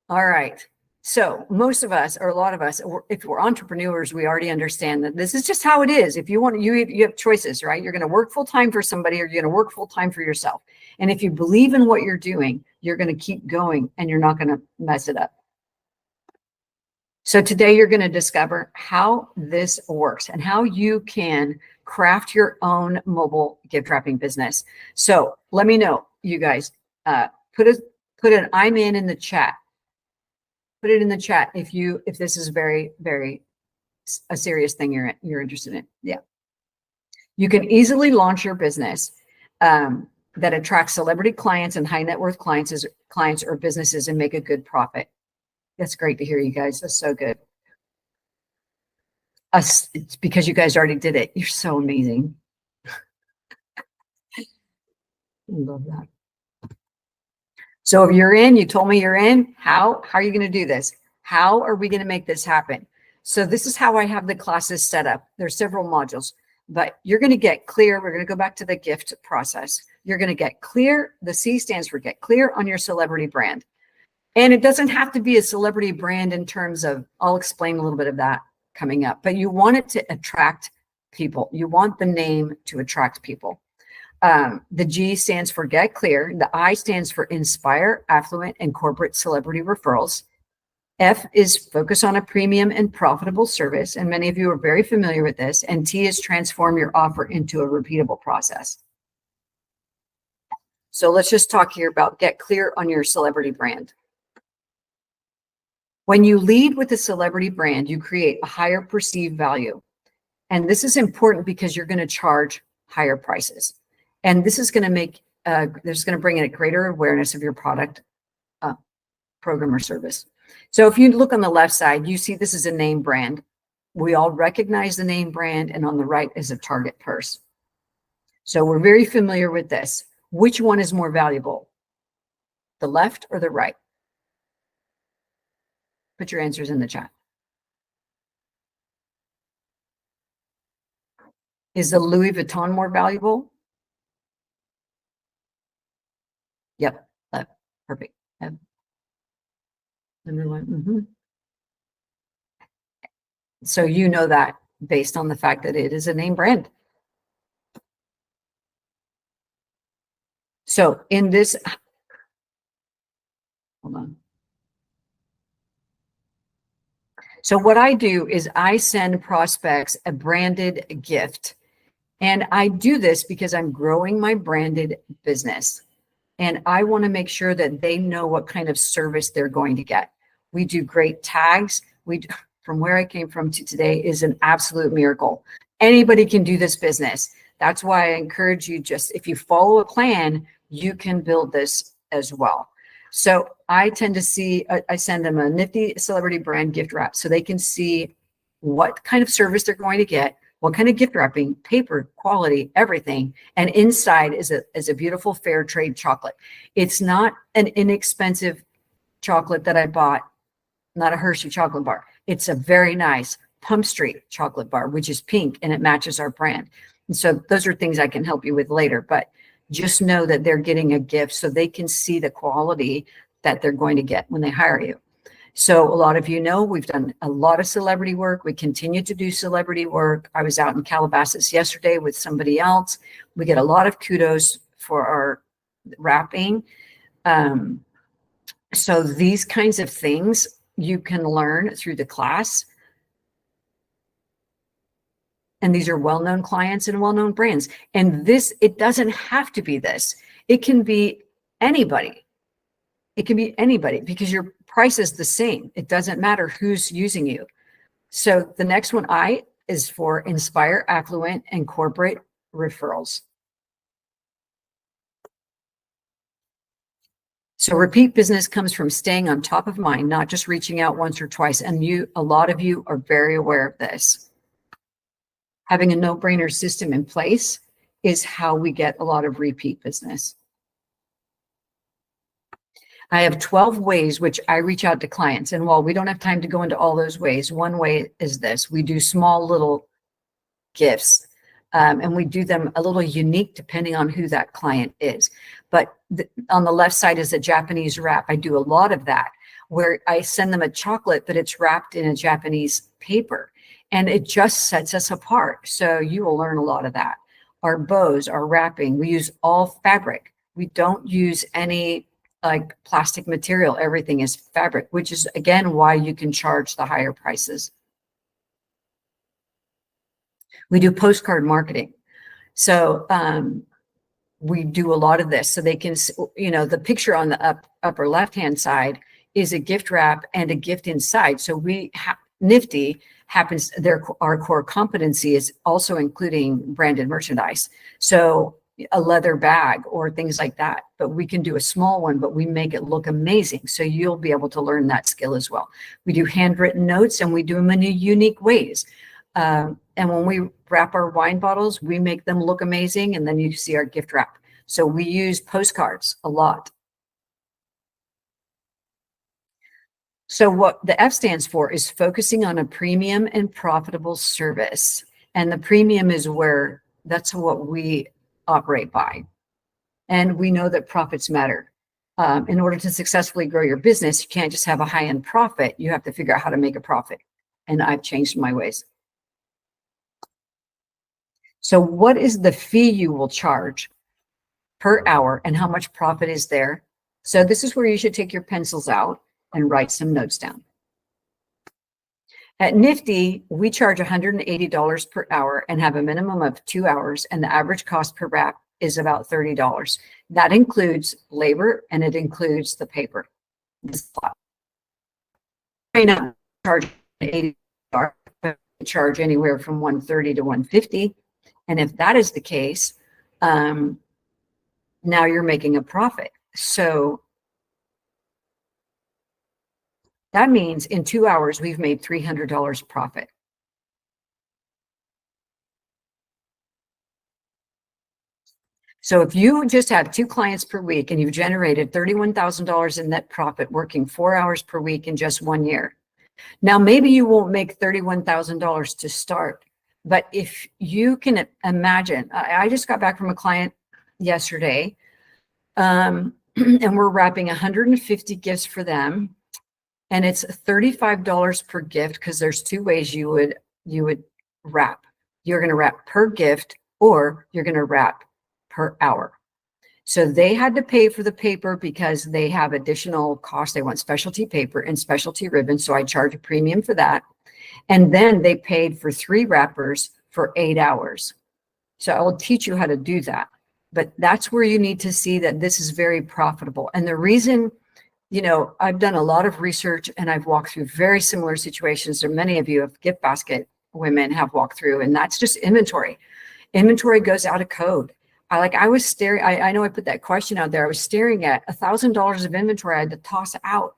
All right. So most of us, or a lot of us, if we're entrepreneurs, we already understand that this is just how it is. If you want, you have choices, right? You're going to work full time for somebody, or you're going to work full time for yourself. And if you believe in what you're doing, you're going to keep going and you're not going to mess it up. So today you're going to discover how this works and how you can craft your own mobile gift wrapping business. So let me know, you guys, put an I'm in the chat. Put it in the chat if this is very, very a serious thing you're interested in. Yeah. You can easily launch your business that attracts celebrity clients and high net worth clients or businesses and make a good profit. That's great to hear, you guys. That's so good. It's because you guys already did it. You're so amazing. I love that. So if you're in, you told me you're in, how are you going to do this? How are we going to make this happen? So this is how I have the classes set up. There's several modules, but you're going to get clear. We're going to go back to the gift process. You're going to get clear. The C stands for get clear on your celebrity brand. And it doesn't have to be a celebrity brand in terms of, I'll explain a little bit of that coming up, but you want it to attract people. You want the name to attract people. The G stands for get clear. The I stands for inspire, affluent, and corporate celebrity referrals. F is focus on a premium and profitable service. And many of you are very familiar with this. And T is transform your offer into a repeatable process. So let's just talk here about get clear on your celebrity brand. When you lead with a celebrity brand, you create a higher perceived value. And this is important because you're going to charge higher prices. And this is going to make, this is going to bring in a greater awareness of your product, program, or service. So if you look on the left side, you see this is a name brand. We all recognize the name brand, and on the right is a target purse. So we're very familiar with this. Which one is more valuable? The left or the right? Put your answers in the chat. Is the Louis Vuitton more valuable? Yep, perfect. Number one. Mm-hmm. So you know that based on the fact that it is a name brand. So in this, hold on. So what I do is I send prospects a branded gift. And I do this because I'm growing my branded business. And I want to make sure that they know what kind of service they're going to get. We do great tags. From where I came from to today is an absolute miracle. Anybody can do this business. That's why I encourage you, just if you follow a plan, you can build this as well. So I tend to see, I send them a nifty celebrity brand gift wrap so they can see what kind of service they're going to get, what kind of gift wrapping, paper, quality, everything. And inside is a beautiful fair trade chocolate. It's not an inexpensive chocolate that I bought, not a Hershey chocolate bar. It's a very nice Pump Street chocolate bar, which is pink and it matches our brand. And so those are things I can help you with later, but just know that they're getting a gift so they can see the quality that they're going to get when they hire you. So a lot of you know, we've done a lot of celebrity work. We continue to do celebrity work. I was out in Calabasas yesterday with somebody else. We get a lot of kudos for our wrapping. So these kinds of things you can learn through the class. And these are well-known clients and well-known brands. And this, it doesn't have to be this. It can be anybody. It can be anybody because your price is the same. It doesn't matter who's using you. So the next one is for Inspire Affluent and Corporate Referrals. So repeat business comes from staying on top of mind, not just reaching out once or twice. And a lot of you are very aware of this. Having a no-brainer system in place is how we get a lot of repeat business. I have 12 ways which I reach out to clients. And while we don't have time to go into all those ways, one way is this. We do small little gifts. And we do them a little unique depending on who that client is. But on the left side is a Japanese wrap. I do a lot of that where I send them a chocolate, but it's wrapped in a Japanese paper. And it just sets us apart. So you will learn a lot of that. Our bows, our wrapping, we use all fabric. We don't use any like plastic material. Everything is fabric, which is again why you can charge the higher prices. We do postcard marketing. So we do a lot of this so they can, the picture on the upper left-hand side is a gift wrap and a gift inside. So we have Nifty happens, our core competency is also including branded merchandise. So a leather bag or things like that, but we can do a small one, but we make it look amazing. So you'll be able to learn that skill as well. We do handwritten notes and we do them in unique ways. And when we wrap our wine bottles, we make them look amazing. And then you see our gift wrap. So we use postcards a lot. So what the F stands for is focusing on a premium and profitable service. And the premium is that's what we operate by. And we know that profits matter. In order to successfully grow your business, you can't just have a high-end profit. You have to figure out how to make a profit. And I've changed my ways. So what is the fee you will charge per hour and how much profit is there? So this is where you should take your pencils out and write some notes down. At Nifty, we charge $180 per hour and have a minimum of 2 hours, and the average cost per wrap is about $30. That includes labor and it includes the paper. Right now, charge $80, but we charge anywhere from $130 to $150. And if that is the case, now you're making a profit. So that means in 2 hours, we've made $300 profit. So if you just have 2 clients per week and you've generated $31,000 in net profit working 4 hours per week in just 1 year, now maybe you won't make $31,000 to start, but if you can imagine, I just got back from a client yesterday, and we're wrapping 150 gifts for them. And it's $35 per gift because there's 2 ways you would wrap. You're going to wrap per gift or you're going to wrap per hour. So they had to pay for the paper because they have additional costs. They want specialty paper and specialty ribbon. So I charge a premium for that. And then they paid for 3 wrappers for 8 hours. So I will teach you how to do that. But that's where you need to see that this is very profitable. And the reason I've done a lot of research and I've walked through very similar situations that many of you of gift basket women have walked through, and that's just inventory. Inventory goes out of code. I was staring, I know I put that question out there. I was staring at $1,000 of inventory I had to toss out.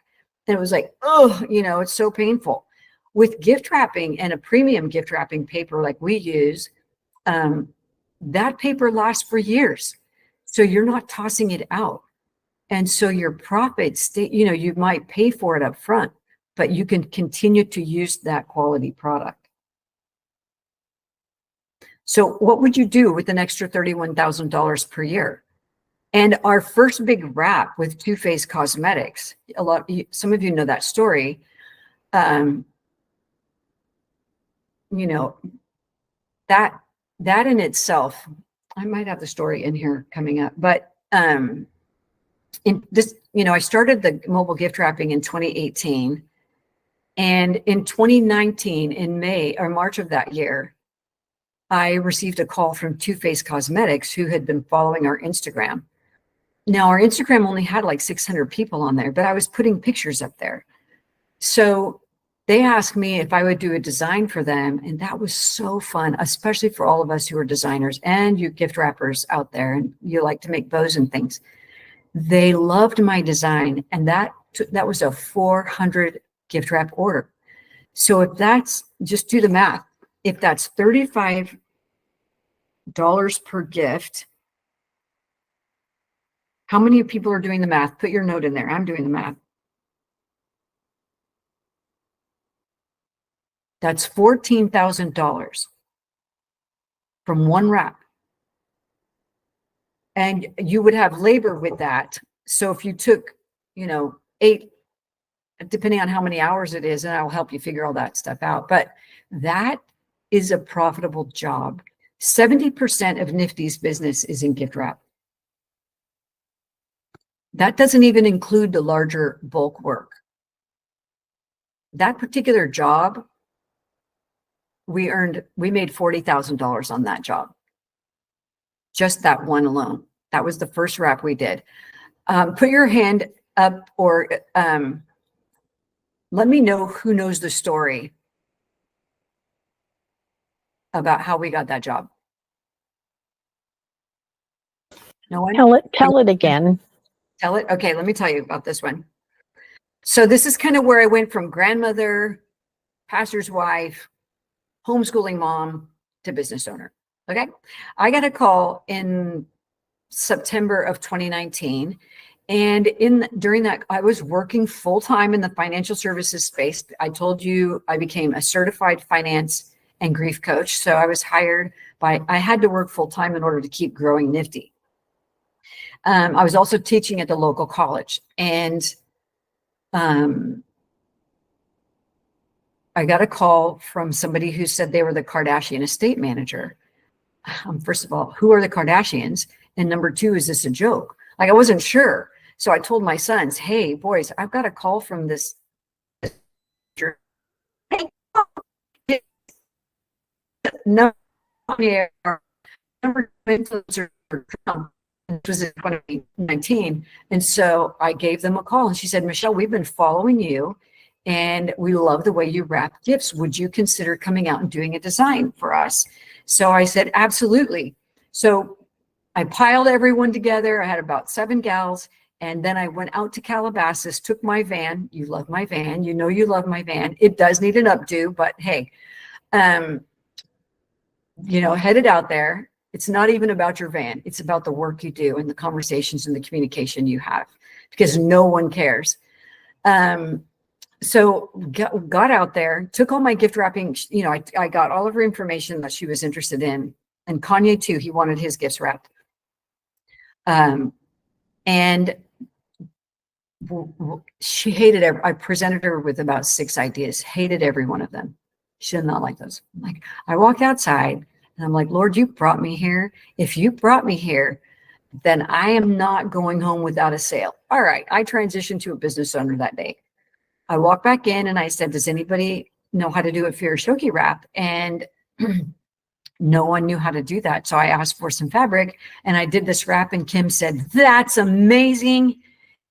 And it was like, oh, it's so painful. With gift wrapping and a premium gift wrapping paper like we use, that paper lasts for years. So you're not tossing it out. And so your profits, you might pay for it up front, but you can continue to use that quality product. So what would you do with an extra $31,000 per year? And our first big wrap with Too Faced Cosmetics, some of you know that story. That in itself, I might have the story in here coming up, but in this, I started the mobile gift wrapping in 2018, and in 2019, in May or March of that year, I received a call from Too Faced Cosmetics, who had been following our Instagram. Now, our Instagram only had like 600 people on there, but I was putting pictures up there. So they asked me if I would do a design for them. And that was so fun, especially for all of us who are designers and you gift wrappers out there and you like to make bows and things. They loved my design. And that was a 400 gift wrap order. So if that's, just do the math, if that's $35 per gift, how many people are doing the math? Put your note in there. I'm doing the math. That's $14,000 from one wrap. And you would have labor with that. So if you took, 8, depending on how many hours it is, and I'll help you figure all that stuff out. But that is a profitable job. 70% of Nifty's business is in gift wrap. That doesn't even include the larger bulk work. That particular job, we made $40,000 on that job. Just that one alone. That was the first wrap we did. Put your hand up or let me know who knows the story about how we got that job. No one? Tell it again. Tell it? Okay, let me tell you about this one. So this is kind of where I went from grandmother, pastor's wife, homeschooling mom to business owner. Okay. I got a call in September of 2019. And during that, I was working full-time in the financial services space. I told you I became a certified finance and grief coach. So I was hired I had to work full-time in order to keep growing Nifty. I was also teaching at the local college, and I got a call from somebody who said they were the Kardashian estate manager. First of all, who are the Kardashians? And number two, is this a joke? I wasn't sure. So I told my sons, hey, boys, I've got a call from this. No, number influencer. It was in 2019. And so I gave them a call and she said, Michelle, we've been following you and we love the way you wrap gifts. Would you consider coming out and doing a design for us? So I said, absolutely. So I piled everyone together. I had about 7 gals. And then I went out to Calabasas, took my van. You love my van. You know you love my van. It does need an updo, but hey, headed out there. It's not even about your van. It's about the work you do and the conversations and the communication you have, because no one cares. So got out there, took all my gift wrapping. I got all of her information that she was interested in, and Kanye too. He wanted his gifts wrapped. And she hated I presented her with about 6 ideas, hated every one of them. She did not like those. I walked outside and I'm like, Lord, you brought me here. If you brought me here, then I am not going home without a sale. All right. I transitioned to a business owner that day. I walked back in and I said, does anybody know how to do a Firashoki wrap? And no one knew how to do that. So I asked for some fabric and I did this wrap, and Kim said, that's amazing.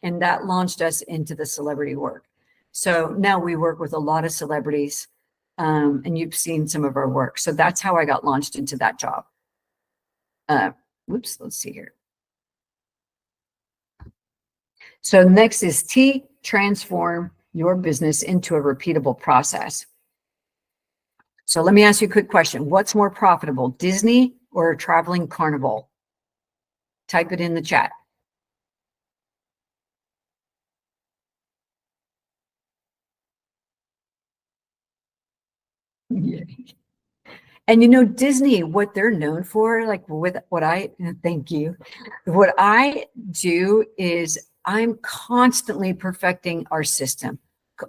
And that launched us into the celebrity work. So now we work with a lot of celebrities, and you've seen some of our work. So that's how I got launched into that job. Let's see here. So next is T, transform your business into a repeatable process. So let me ask you a quick question. What's more profitable, Disney or a traveling carnival? Type it in the chat. Yeah. And you know, Disney, what they're known for, like with thank you. What I do is I'm constantly perfecting our system.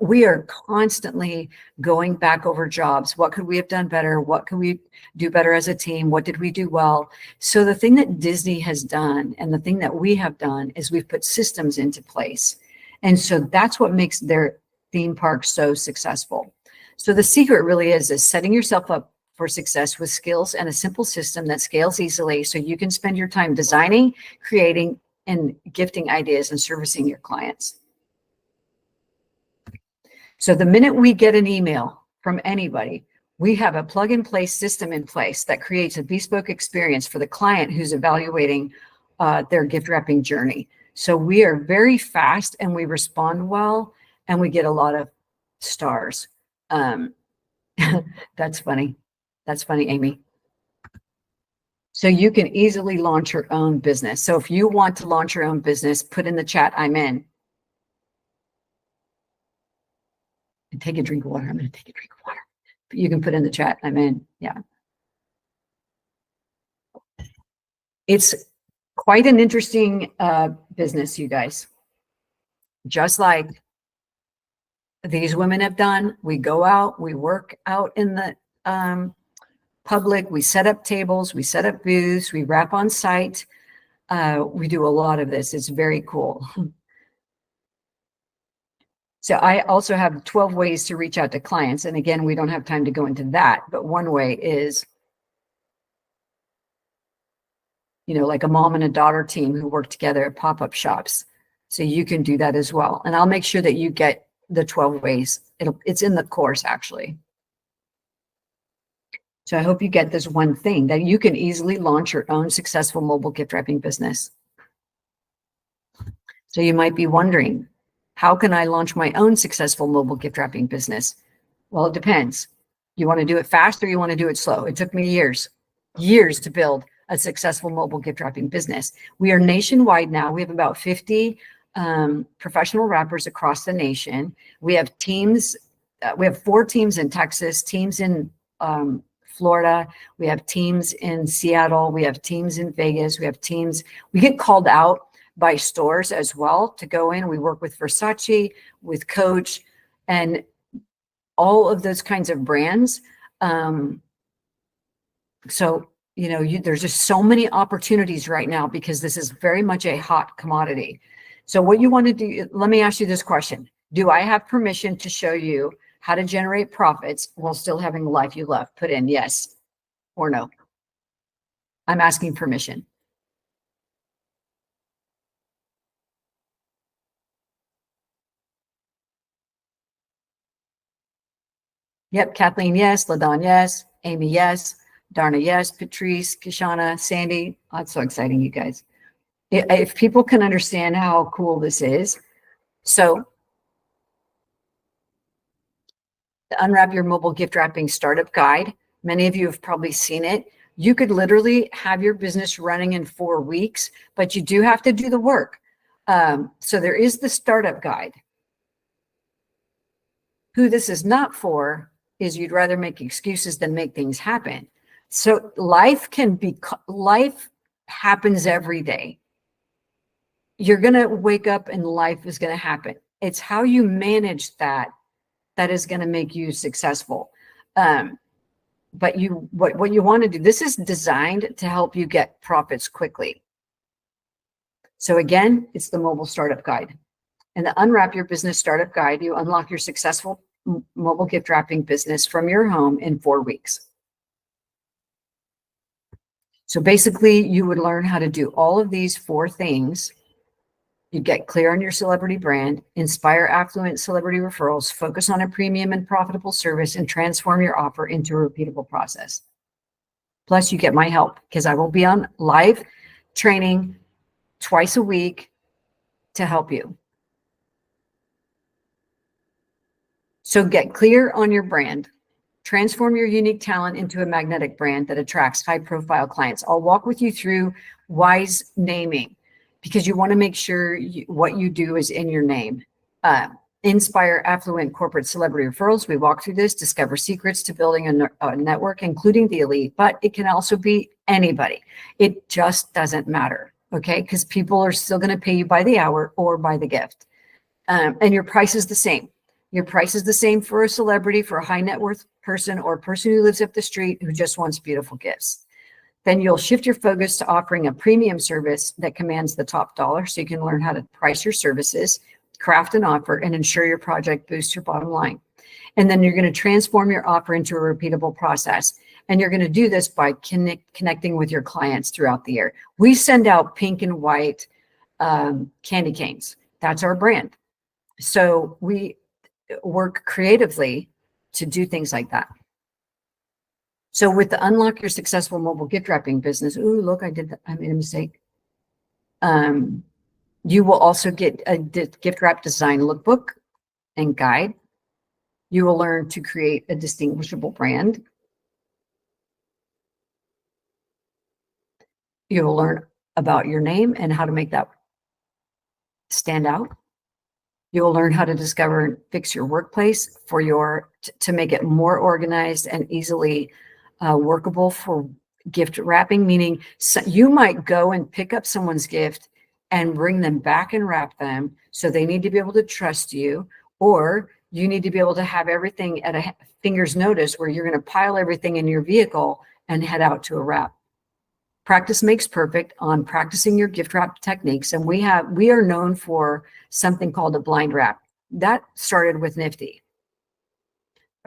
We are constantly going back over jobs. What could we have done better? What could we do better as a team? What did we do well? So the thing that Disney has done and the thing that we have done is we've put systems into place. And so that's what makes their theme park so successful. So the secret really is setting yourself up for success with skills and a simple system that scales easily so you can spend your time designing, creating, and gifting ideas and servicing your clients. So the minute we get an email from anybody, we have a plug-and-play system in place that creates a bespoke experience for the client who's evaluating their gift wrapping journey. So we are very fast and we respond well, and we get a lot of stars. That's funny. That's funny, Amy. So you can easily launch your own business. So if you want to launch your own business, put in the chat, I'm in. And take a drink of water. I'm going to take a drink of water. But you can put in the chat, I'm in. Yeah. It's quite an interesting business, you guys. Just like these women have done, we go out, we work out in the public, we set up tables, we set up booths, we wrap on site. We do a lot of this. It's very cool. So I also have 12 ways to reach out to clients. And again, we don't have time to go into that, but one way is, you know, like a mom and a daughter team who work together at pop-up shops. So you can do that as well. And I'll make sure that you get the 12 ways. It's in the course, actually. So I hope you get this one thing, that you can easily launch your own successful mobile gift wrapping business. So you might be wondering, how can I launch my own successful mobile gift wrapping business? Well, it depends. You want to do it fast or you want to do it slow? It took me years to build a successful mobile gift wrapping business. We are nationwide now. We have about 50 professional wrappers across the nation. We have teams. We have 4 teams in Texas, teams in Florida. We have teams in Seattle. We have teams in Vegas. We have teams. We get called out by stores as well to go in. We work with Versace, with Coach, and all of those kinds of brands. So, you know, there's just so many opportunities right now because this is very much a hot commodity. So what you want to do, let me ask you this question. Do I have permission to show you how to generate profits while still having the life you love? Put in yes or no. I'm asking permission. Yep, Kathleen, yes. LaDon, yes. Amy, yes. Darna, yes. Patrice, Kishana, Sandy. Oh, that's so exciting, you guys. If people can understand how cool this is. So the Unwrap Your Mobile Gift Wrapping Startup Guide. Many of you have probably seen it. You could literally have your business running in 4 weeks, but you do have to do the work. So there is the startup guide. Who this is not for is you'd rather make excuses than make things happen. So life happens every day. You're going to wake up and life is going to happen. It's how you manage that is going to make you successful. But what you want to do, this is designed to help you get profits quickly. So again, it's the mobile startup guide. And the Unwrap Your Business Startup Guide, you unlock your successful mobile gift wrapping business from your home in 4 weeks. So basically, you would learn how to do all of these 4 things. You get clear on your celebrity brand, inspire affluent celebrity referrals, focus on a premium and profitable service, and transform your offer into a repeatable process. Plus, you get my help because I will be on live training twice a week to help you. So get clear on your brand. Transform your unique talent into a magnetic brand that attracts high-profile clients. I'll walk with you through wise naming because you want to make sure what you do is in your name. Inspire affluent corporate celebrity referrals. We walk through this, discover secrets to building a network, including the elite, but it can also be anybody. It just doesn't matter, okay? Because people are still going to pay you by the hour or by the gift. And your price is the same. Your price is the same for a celebrity, for a high net worth person, or a person who lives up the street who just wants beautiful gifts. Then you'll shift your focus to offering a premium service that commands the top dollar so you can learn how to price your services, craft an offer, and ensure your project boosts your bottom line. And then you're going to transform your offer into a repeatable process. And you're going to do this by connecting with your clients throughout the year. We send out pink and white candy canes. That's our brand. So we work creatively to do things like that. So with the Unlock Your Successful Mobile Gift Wrapping business, ooh, look, I made a mistake. You will also get a gift wrap design lookbook and guide. You will learn to create a distinguishable brand. You will learn about your name and how to make that stand out. You will learn how to discover and fix your workplace to make it more organized and easily workable for gift wrapping, meaning you might go and pick up someone's gift and bring them back and wrap them. So they need to be able to trust you, or you need to be able to have everything at a finger's notice where you're going to pile everything in your vehicle and head out to a wrap. Practice makes perfect on practicing your gift wrap techniques. And we are known for something called a blind wrap. That started with Nifty.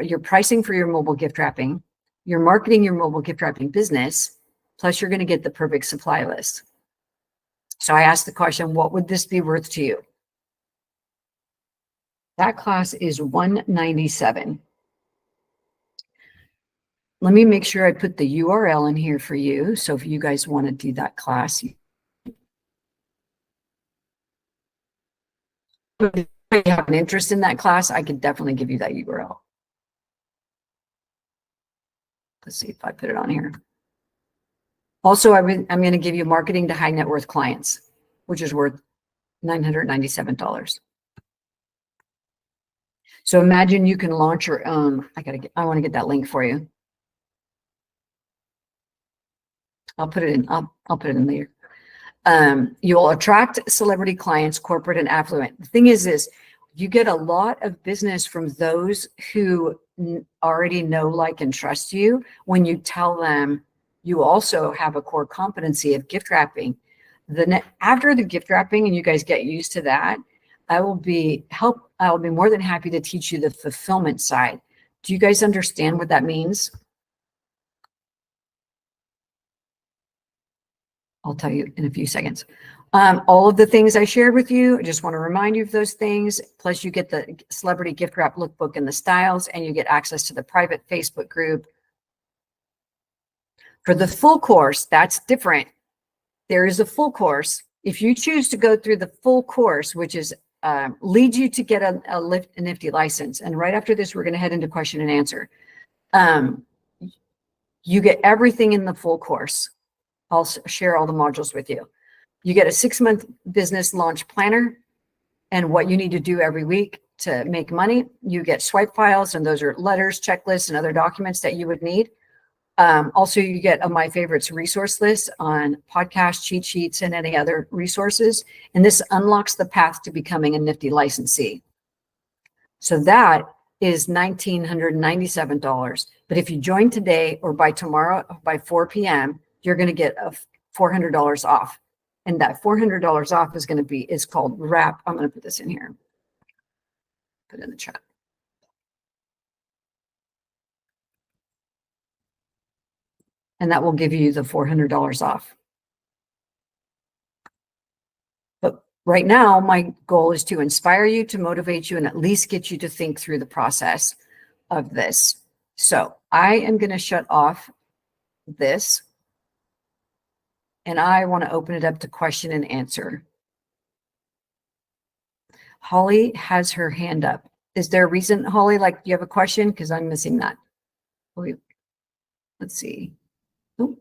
You're pricing for your mobile gift wrapping. You're marketing your mobile gift wrapping business. Plus, you're going to get the perfect supply list. So I asked the question, what would this be worth to you? That class is $197. Let me make sure I put the URL in here for you. So if you guys want to do that class, if you have an interest in that class, I could definitely give you that URL. Let's see if I put it on here. Also, I'm going to give you marketing to high net worth clients, which is worth $997. So imagine you can launch your own. I want to get that link for you. I'll put it in. I'll put it in later. You will attract celebrity clients, corporate and affluent. The thing is you get a lot of business from those who already know, like, and trust you when you tell them you also have a core competency of gift wrapping. After the gift wrapping, and you guys get used to that, I will be more than happy to teach you the fulfillment side. Do you guys understand what that means? I'll tell you in a few seconds. All of the things I shared with you, I just want to remind you of those things. Plus, you get the celebrity gift wrap lookbook and the styles, and you get access to the private Facebook group. For the full course, that's different. There is a full course. If you choose to go through the full course, which is leads you to get a Nifty license, and right after this, we're going to head into question and answer. You get everything in the full course. I'll share all the modules with you. You get a 6-month business launch planner and what you need to do every week to make money. You get swipe files, and those are letters, checklists, and other documents that you would need. Also, you get a My Favorites resource list on podcasts, cheat sheets, and any other resources. And this unlocks the path to becoming a Nifty licensee. So that is $1,997. But if you join today or by tomorrow, by 4 p.m., you're going to get a $400 off. And that $400 off is called Wrap. I'm going to put this in here. Put it in the chat. And that will give you the $400 off. But right now, my goal is to inspire you, to motivate you, and at least get you to think through the process of this. So I am going to shut off this, and I want to open it up to question and answer. Holly has her hand up. Is there a reason, Holly, like, do you have a question? Because I'm missing that. Let's see. Oop.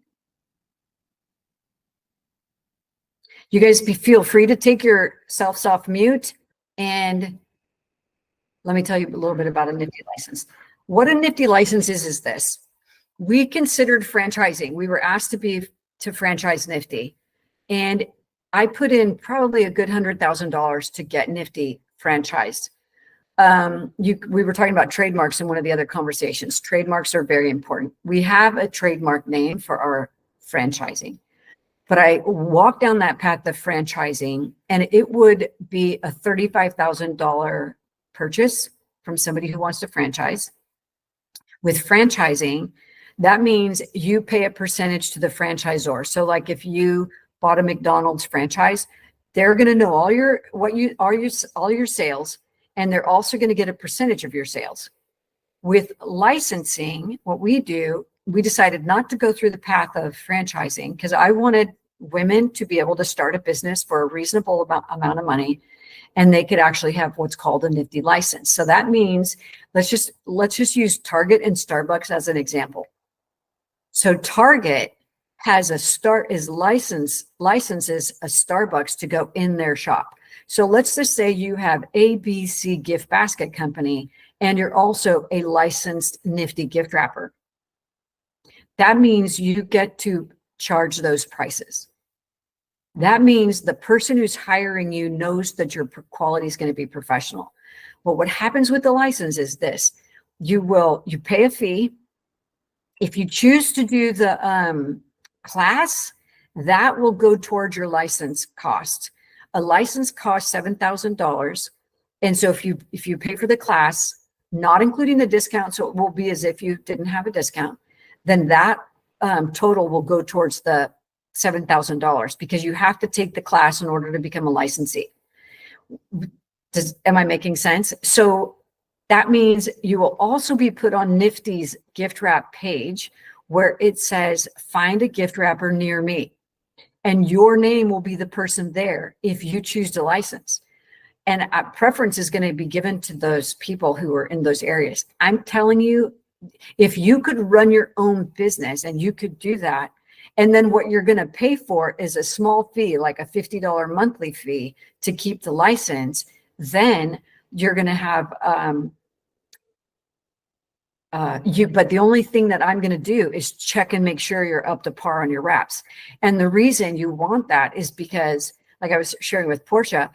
You guys feel free to take yourselves off mute, and let me tell you a little bit about a Nifty license. What a Nifty license is this. We considered franchising. We were asked to franchise Nifty, and I put in probably a good $100,000 to get Nifty franchised. We were talking about trademarks in one of the other conversations. Trademarks are very important. We have a trademark name for our franchising, but I walked down that path of franchising, and it would be a $35,000 purchase from somebody who wants to franchise. With franchising, that means you pay a percentage to the franchisor. So like if you bought a McDonald's franchise, they're going to know all your sales, and they're also going to get a percentage of your sales. With licensing, what we do, we decided not to go through the path of franchising because I wanted women to be able to start a business for a reasonable amount of money, and they could actually have what's called a Nifty license. So that means let's just use Target and Starbucks as an example. So Target has licenses a Starbucks to go in their shop. So let's just say you have ABC Gift Basket Company, and you're also a licensed Nifty gift wrapper. That means you get to charge those prices. That means the person who's hiring you knows that your quality is going to be professional. But what happens with the license is this: you pay a fee. If you choose to do the class, that will go towards your license cost. A license costs $7,000. And so if you pay for the class, not including the discount, so it will be as if you didn't have a discount, then that total will go towards the $7,000 because you have to take the class in order to become a licensee. Am I making sense? So that means you will also be put on Nifty's gift wrap page where it says, find a gift wrapper near me. And your name will be the person there if you choose to license. And a preference is going to be given to those people who are in those areas. I'm telling you, if you could run your own business and you could do that, and then what you're going to pay for is a small fee, like a $50 monthly fee to keep the license, then you're going to have, but the only thing that I'm going to do is check and make sure you're up to par on your wraps. And the reason you want that is because, like I was sharing with Portia,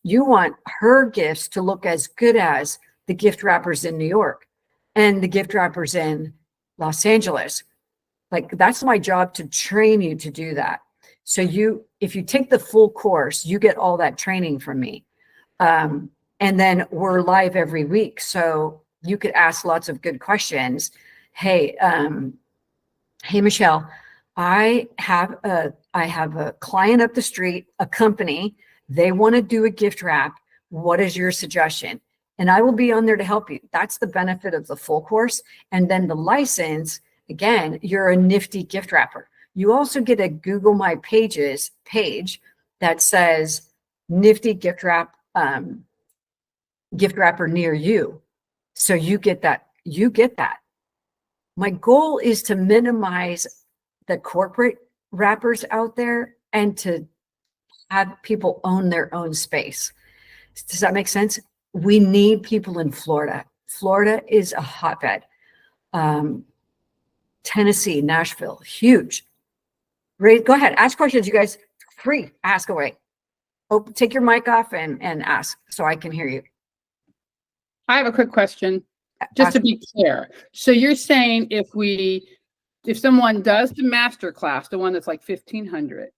you want her gifts to look as good as the gift wrappers in New York and the gift wrappers in Los Angeles. Like, that's my job, to train you to do that. So if you take the full course, you get all that training from me. And then we're live every week. So you could ask lots of good questions. Hey, Michelle, I have a client up the street, a company, they want to do a gift wrap. What is your suggestion? And I will be on there to help you. That's the benefit of the full course. And then the license, again, you're a Nifty gift wrapper. You also get a Google My Pages page that says Nifty gift wrapper near you. So you get that. My goal is to minimize the corporate wrappers out there and to have people own their own space. Does that make sense? We need people in Florida. Florida is a hotbed. Tennessee, Nashville, huge. Ray, go ahead. Ask questions, you guys. Free. Ask away. Take your mic off and ask so I can hear you. I have a quick question, just to be clear. So you're saying if someone does the master class, the one that's like $1,500,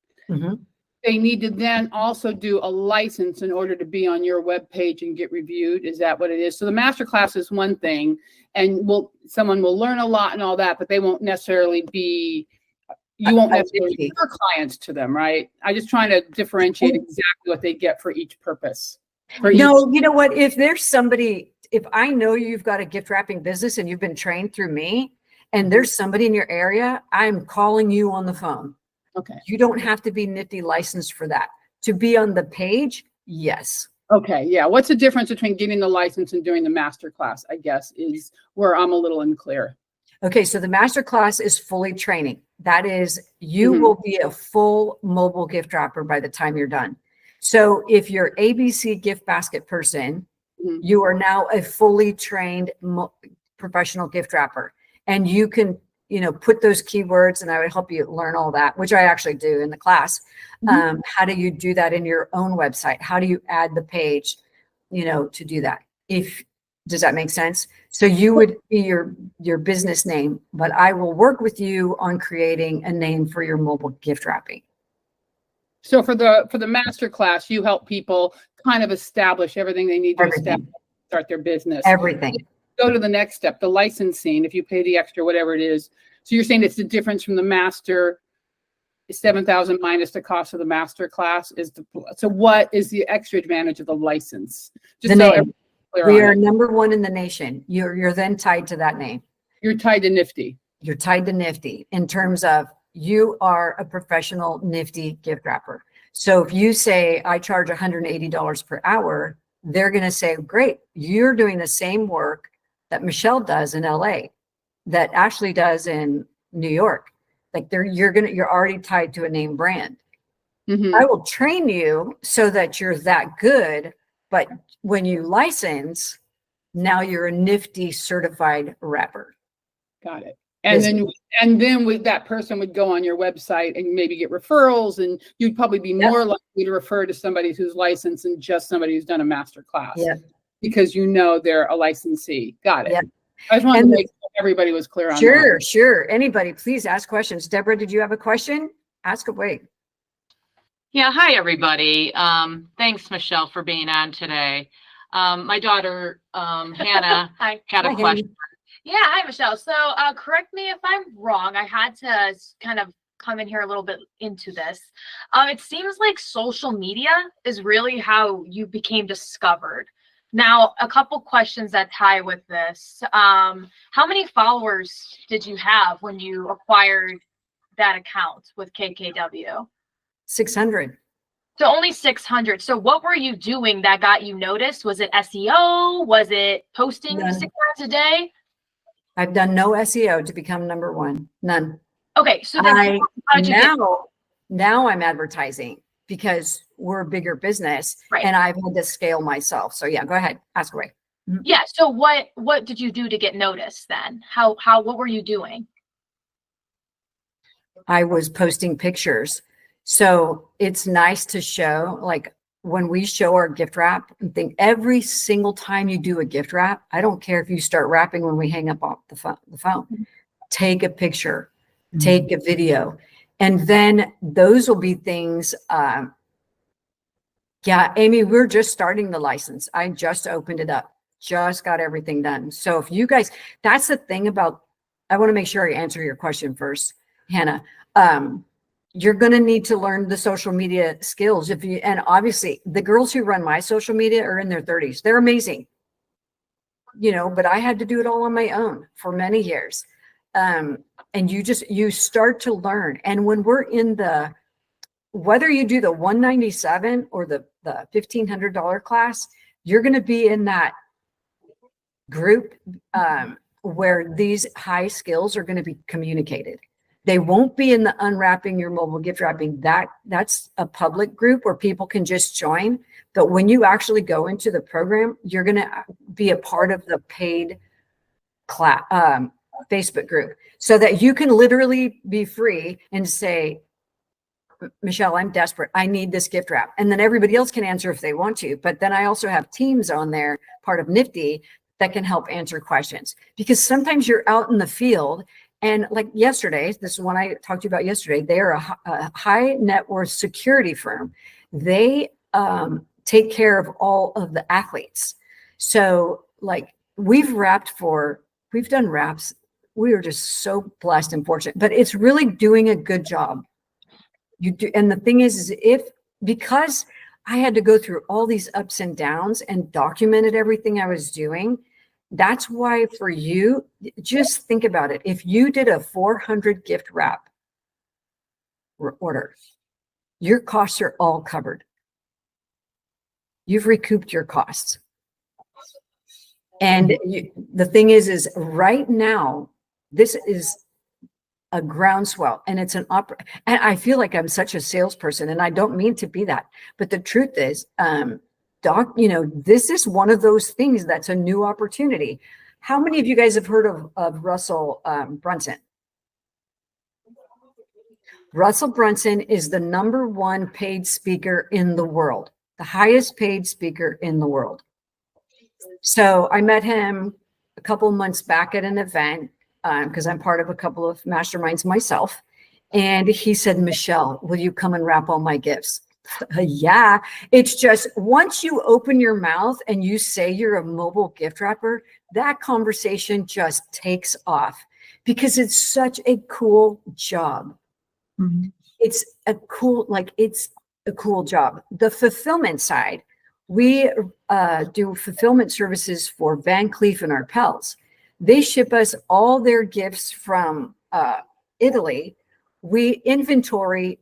they need to then also do a license in order to be on your webpage and get reviewed. Is that what it is? So the master class is one thing, and someone will learn a lot and all that, but they won't necessarily be you won't I necessarily see. refer clients to them, right? I'm just trying to differentiate exactly what they get for each purpose. No, you know what? If there's somebody, if I know you've got a gift wrapping business and you've been trained through me, and there's somebody in your area, I'm calling you on the phone. Okay. You don't have to be Nifty licensed for that. To be on the page, yes. Okay. Yeah. What's the difference between getting the license and doing the master class, I guess, is where I'm a little unclear. Okay, so the master class is fully training. That is, you will be a full mobile gift wrapper by the time you're done. So if you're ABC gift basket person, you are now a fully trained professional gift wrapper, and you can, you know, put those keywords, and I would help you learn all that, which I actually do in the class. How do you do that in your own website? How do you add the page, you know, to do that? Does that make sense? So you would be your business name, but I will work with you on creating a name for your mobile gift wrapping. So for the master class, you help people kind of establish everything they need to establish, start their business. Everything. Go to the next step, the licensing, if you pay the extra, whatever it is. So you're saying it's the difference from the master, 7,000 minus the cost of the master class so what is the extra advantage of the license? Just the so name. We are #1 in the nation. You're then tied to that name. You're tied to Nifty. You're tied to Nifty in terms of you are a professional Nifty gift wrapper. So if you say, I charge $180 per hour, they're going to say, great, you're doing the same work that Michelle does in LA, that Ashley does in New York. Like you're already tied to a name brand. I will train you so that you're that good, but when you license, now you're a Nifty certified wrapper. Got it. And then with that person would go on your website and maybe get referrals, and you'd probably be more likely to refer to somebody who's licensed than just somebody who's done a master class because you know they're a licensee. Got it. I just wanted to make sure everybody was clear on that. Sure. Anybody, please ask questions. Deborah, did you have a question? Ask away. Yeah, hi everybody. Thanks, Michelle, for being on today. My daughter, Hannah, had a question. Yeah, hi, Michelle. So correct me if I'm wrong. I had to kind of come in here a little bit into this. It seems like social media is really how you became discovered. Now, a couple questions that tie with this. How many followers did you have when you acquired that account with KKW? 600. So only 600. So what were you doing that got you noticed? Was it SEO? Was it posting 6 times a day? I've done no SEO to become #1. None. Okay, so then now I'm advertising because we're a bigger business, and I've had to scale myself. So yeah, go ahead, ask away. Yeah. So what did you do to get noticed then? What were you doing? I was posting pictures. So it's nice to show, like when we show our gift wrap, and think every single time you do a gift wrap, I don't care if you start wrapping when we hang up off the phone, take a picture, take a video. And then those will be things. Amy, we're just starting the license. I just opened it up, just got everything done. So if you guys, that's the thing about, I want to make sure I answer your question first, Hannah. You're going to need to learn the social media skills. And obviously the girls who run my social media are in their 30s. They're amazing, you know, but I had to do it all on my own for many years. And you start to learn. And when we're in whether you do the $197 or the $1,500 class, you're going to be in that group where these high skills are going to be communicated. They won't be in the unwrapping your mobile gift wrapping. That's a public group where people can just join. But when you actually go into the program, you're going to be a part of the paid class, Facebook group, so that you can literally be free and say, Michelle, I'm desperate. I need this gift wrap. And then everybody else can answer if they want to. But then I also have teams on there, part of Nifty, that can help answer questions. Because sometimes you're out in the field, and like yesterday, this is one I talked to you about yesterday, they are a high net worth security firm. They take care of all of the athletes. So like we've done wraps we are just so blessed and fortunate, but it's really doing a good job. You do. And the thing is because I had to go through all these ups and downs and documented everything I was doing, that's why for you, just think about it. If you did a 400 gift wrap order, your costs are all covered. You've recouped your costs. And the thing is right now, this is a groundswell, and it's an opera. And I feel like I'm such a salesperson, and I don't mean to be that. But the truth is, this is one of those things that's a new opportunity. How many of you guys have heard of Russell Brunson? Russell Brunson is the #1 paid speaker in the world, the highest paid speaker in the world. So I met him a couple months back at an event because I'm part of a couple of masterminds myself. And he said, Michelle, will you come and wrap all my gifts? Yeah, it's just once you open your mouth and you say you're a mobile gift wrapper, that conversation just takes off because it's such a cool job. Mm-hmm. It's a cool job. The fulfillment side, we do fulfillment services for Van Cleef and Arpels. They ship us all their gifts from Italy. We inventory,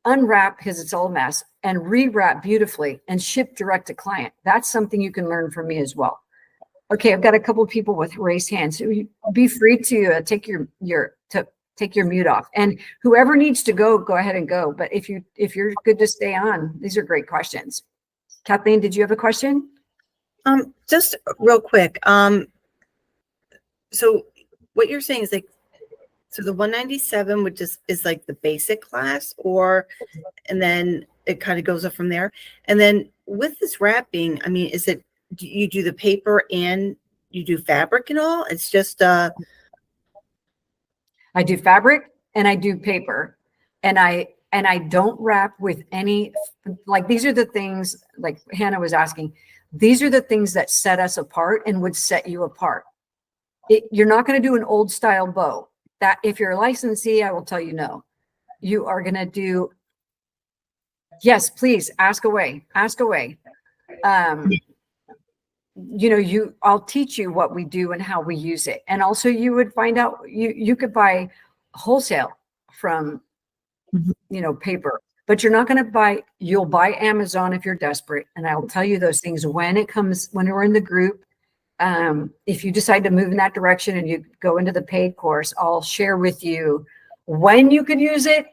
unwrap because it's all a mess, and rewrap beautifully and ship direct to client. That's something you can learn from me as well. Okay, I've got a couple of people with raised hands. So be free to take your mute off. And whoever needs to go ahead and go. But if you're good to stay on, these are great questions. Kathleen, did you have a question? Just real quick. So what you're saying is so the 197 is like the basic class, and then it kind of goes up from there. And then with this wrapping, I mean, do you do the paper and you do fabric and all? It's just I do fabric and I do paper, and I don't wrap with any, like, these are the things, like Hannah was asking, these are the things that set us apart and would set you apart. You're not going to do an old style bow. That if you're a licensee, I will tell you no. You are going to do, yes, please ask away. I'll teach you what we do and how we use it. And also you would find out, you could buy wholesale from, paper, but you're not going to you'll buy Amazon if you're desperate. And I'll tell you those things when we're in the group. If you decide to move in that direction and you go into the paid course, I'll share with you when you can use it,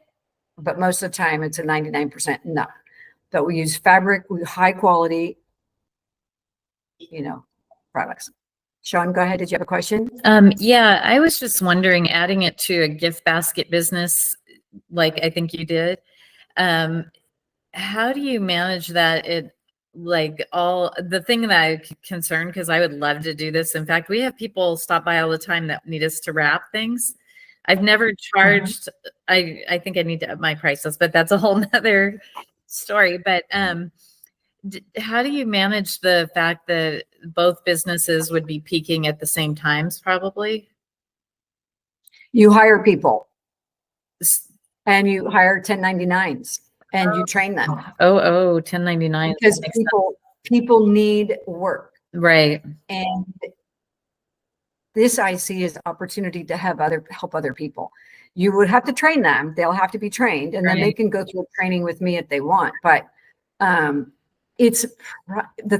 but most of the time it's a 99% no. But we use fabric with high quality, products. Sean, go ahead. Did you have a question? Yeah, I was just wondering, adding it to a gift basket business, like I think you did, how do you manage that? The thing that I'm concerned, because I would love to do this. In fact, we have people stop by all the time that need us to wrap things. I've never charged, I think I need to up my prices, but that's a whole nother story. But how do you manage the fact that both businesses would be peaking at the same times, probably? You hire people and you hire 1099s. And you train them. 1099. Because people need work. Right. And this I see as opportunity to help other people. You would have to train them. They'll have to be trained, and then they can go through training with me if they want. But the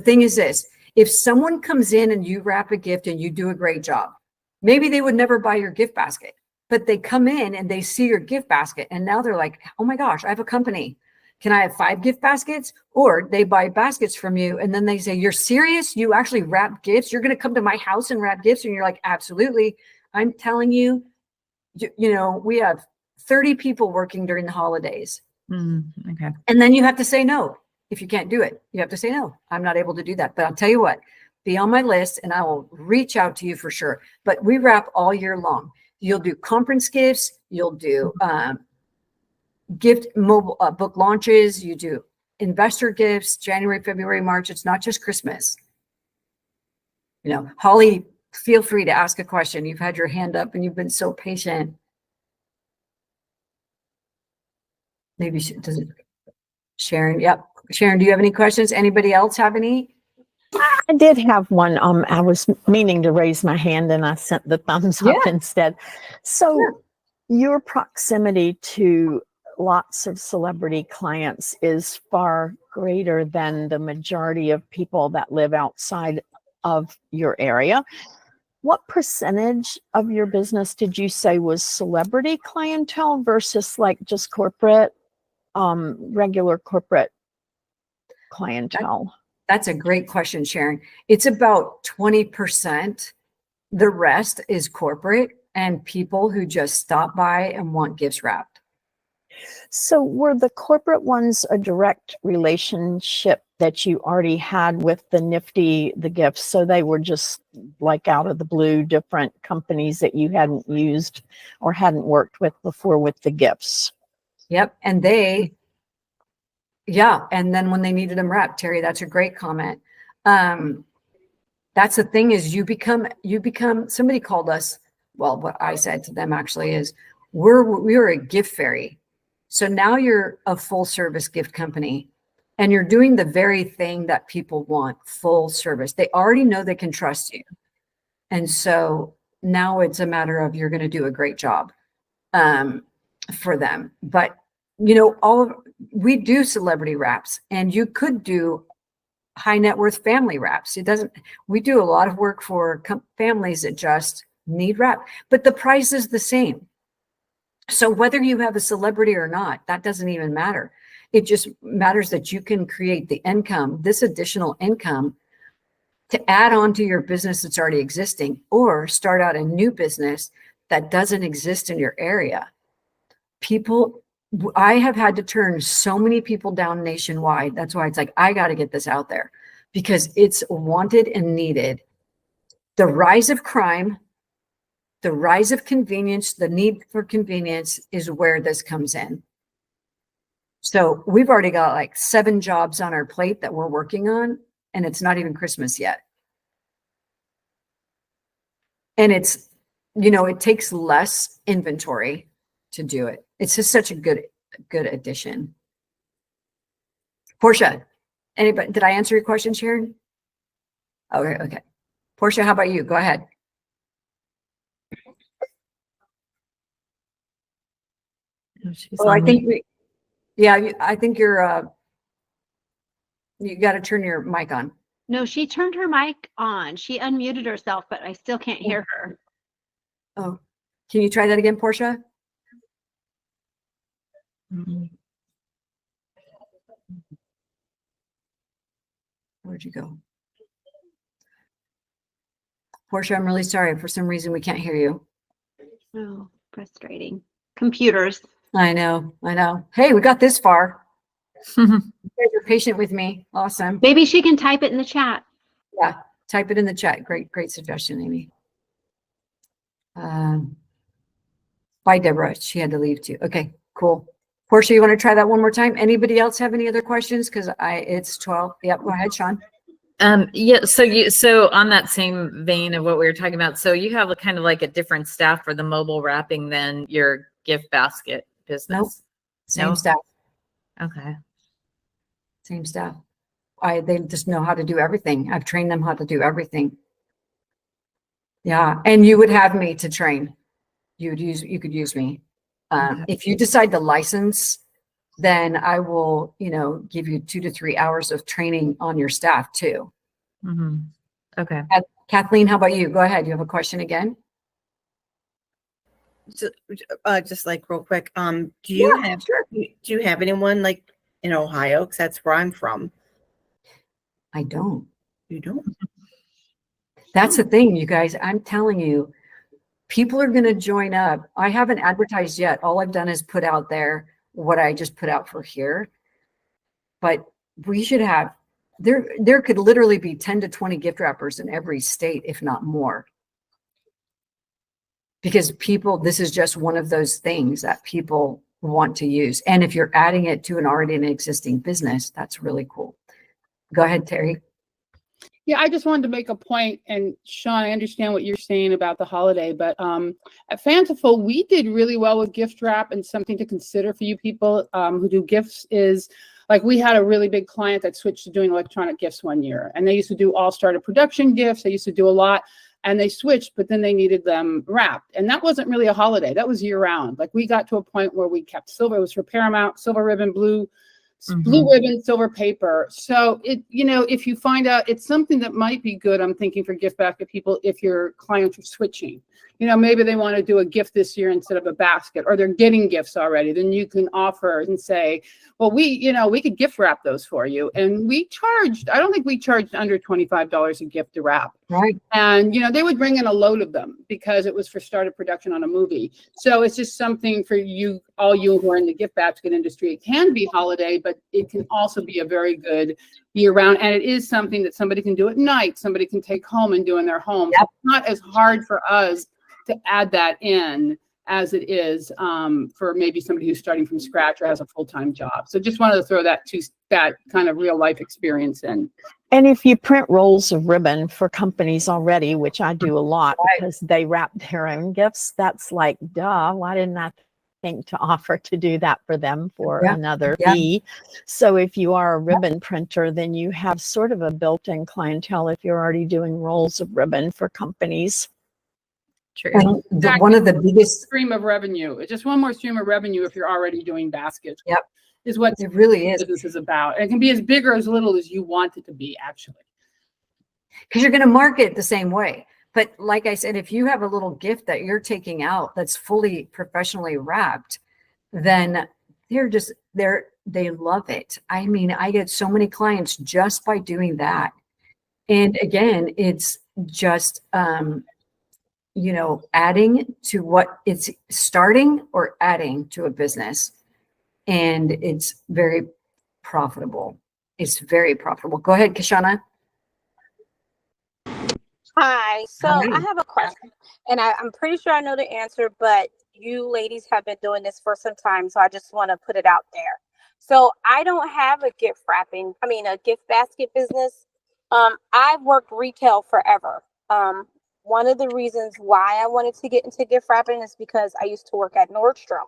thing is this: if someone comes in and you wrap a gift and you do a great job, maybe they would never buy your gift basket. But they come in and they see your gift basket and now they're like, oh my gosh, I have a company. Can I have 5 gift baskets? Or they buy baskets from you and then they say, you're serious? You actually wrap gifts? You're going to come to my house and wrap gifts? And you're like, absolutely. I'm telling you, we have 30 people working during the holidays. Okay. And then you have to say no. If you can't do it, you have to say no. I'm not able to do that. But I'll tell you what, be on my list and I will reach out to you for sure. But we wrap all year long. You'll do conference gifts. You'll do gift mobile book launches. You do investor gifts, January, February, March. It's not just Christmas. Holly feel free to ask a question. You've had your hand up and you've been so patient. Maybe does it, Sharon? Yep. Sharon, do you have any questions? Anybody else have any? I did have one. I was meaning to raise my hand and I sent the thumbs up instead. So your proximity to lots of celebrity clients is far greater than the majority of people that live outside of your area. What percentage of your business did you say was celebrity clientele versus like just corporate, regular corporate clientele? That's a great question, Sharon. It's about 20%. The rest is corporate and people who just stop by and want gifts wrapped. So were the corporate ones a direct relationship that you already had with the gifts? So they were just like out of the blue, different companies that you hadn't used or hadn't worked with before with the gifts? Yep. And and then when they needed them wrapped, Terry, that's a great comment. That's the thing is you become, somebody called us, well, what I said to them actually is we're a gift fairy. So now you're a full service gift company and you're doing the very thing that people want, full service. They already know they can trust you. And so now it's a matter of you're going to do a great job for them. But, we do celebrity wraps and you could do high net worth family wraps. We do a lot of work for families that just need wrap, but the price is the same. So whether you have a celebrity or not, that doesn't even matter. It just matters that you can create the income, this additional income to add on to your business that's already existing or start out a new business that doesn't exist in your area. I have had to turn so many people down nationwide. That's why it's like, I got to get this out there because it's wanted and needed. The rise of crime, the rise of convenience, the need for convenience is where this comes in. So we've already got like 7 jobs on our plate that we're working on, and it's not even Christmas yet. And it's, it takes less inventory to do it. It's just such a good addition. Portia, anybody, did I answer your question, Sharon? Okay. Portia, how about you? Go ahead. I think I think you're, you got to turn your mic on. No, she turned her mic on. She unmuted herself, but I still can't hear her. Oh, can you try that again, Portia? Where'd you go? Portia, I'm really sorry. For some reason, we can't hear you. Oh, frustrating. Computers. I know. Hey, we got this far. You guys are patient with me. Awesome. Maybe she can type it in the chat. Yeah, type it in the chat. Great suggestion, Amy. Bye, Deborah. She had to leave too. Okay, cool. Portia, you want to try that one more time? Anybody else have any other questions? Because it's 12. Yep, go ahead, Sean. So on that same vein of what we were talking about, so you have kind of like a different staff for the mobile wrapping than your gift basket business? Nope. Same staff. Okay. Same staff. They just know how to do everything. I've trained them how to do everything. Yeah, and you would have me to train. You could use me. If you decide to license, then I will, give you 2 to 3 hours of training on your staff too. Mm-hmm. Okay. Kathleen, how about you? Go ahead. You have a question again? Just like real quick. Do you have anyone like in Ohio? Because that's where I'm from. I don't. You don't? That's the thing, you guys. I'm telling you, people are going to join up. I haven't advertised yet. All I've done is put out there what I just put out for here. But we should have, there could literally be 10 to 20 gift wrappers in every state, if not more. Because this is just one of those things that people want to use. And if you're adding it to an already existing business, that's really cool. Go ahead, Terry. Yeah, I just wanted to make a point, and Sean, I understand what you're saying about the holiday, but at Fanciful, we did really well with gift wrap, and something to consider for you people who do gifts is, like, we had a really big client that switched to doing electronic gifts one year, and they used to do all starter production gifts. They used to do a lot, and they switched, but then they needed them wrapped, and that wasn't really a holiday. That was year round. Like, we got to a point where we kept silver. It was for Paramount, silver ribbon, blue ribbon, silver paper. So if you find out it's something that might be good, I'm thinking for gift basket people, if your clients are switching, maybe they want to do a gift this year instead of a basket, or they're getting gifts already, then you can offer and say, well, we could gift wrap those for you. And I don't think we charged under $25 a gift to wrap. Right. And, they would bring in a load of them because it was for started production on a movie. So it's just something for you, all you who are in the gift basket industry. It can be holiday, but it can also be a very good year round. And it is something that somebody can do at night. Somebody can take home and do in their home. Yep. So it's not as hard for us to add that in as it is for maybe somebody who's starting from scratch or has a full-time job. So just wanted to throw that kind of real life experience in. And if you print rolls of ribbon for companies already, which I do a lot because they wrap their own gifts, that's like, duh, why didn't I think to offer to do that for them for another fee? So if you are a ribbon printer, then you have sort of a built-in clientele if you're already doing rolls of ribbon for companies. True. One of the biggest stream of revenue. It's just one more stream of revenue if you're already doing baskets. Yep. Is what it really is. Business is about. It can be as big or as little as you want it to be, actually. Because you're going to market the same way. But like I said, if you have a little gift that you're taking out that's fully professionally wrapped, then they love it. I mean, I get so many clients just by doing that. And again, it's just adding to what it's starting or adding to a business. And it's very profitable. It's very profitable. Go ahead, Kashana. Hi. So I have a question, and I'm pretty sure I know the answer, but you ladies have been doing this for some time, so I just want to put it out there. So I don't have a gift basket business. I've worked retail forever. One of the reasons why I wanted to get into gift wrapping is because I used to work at Nordstrom,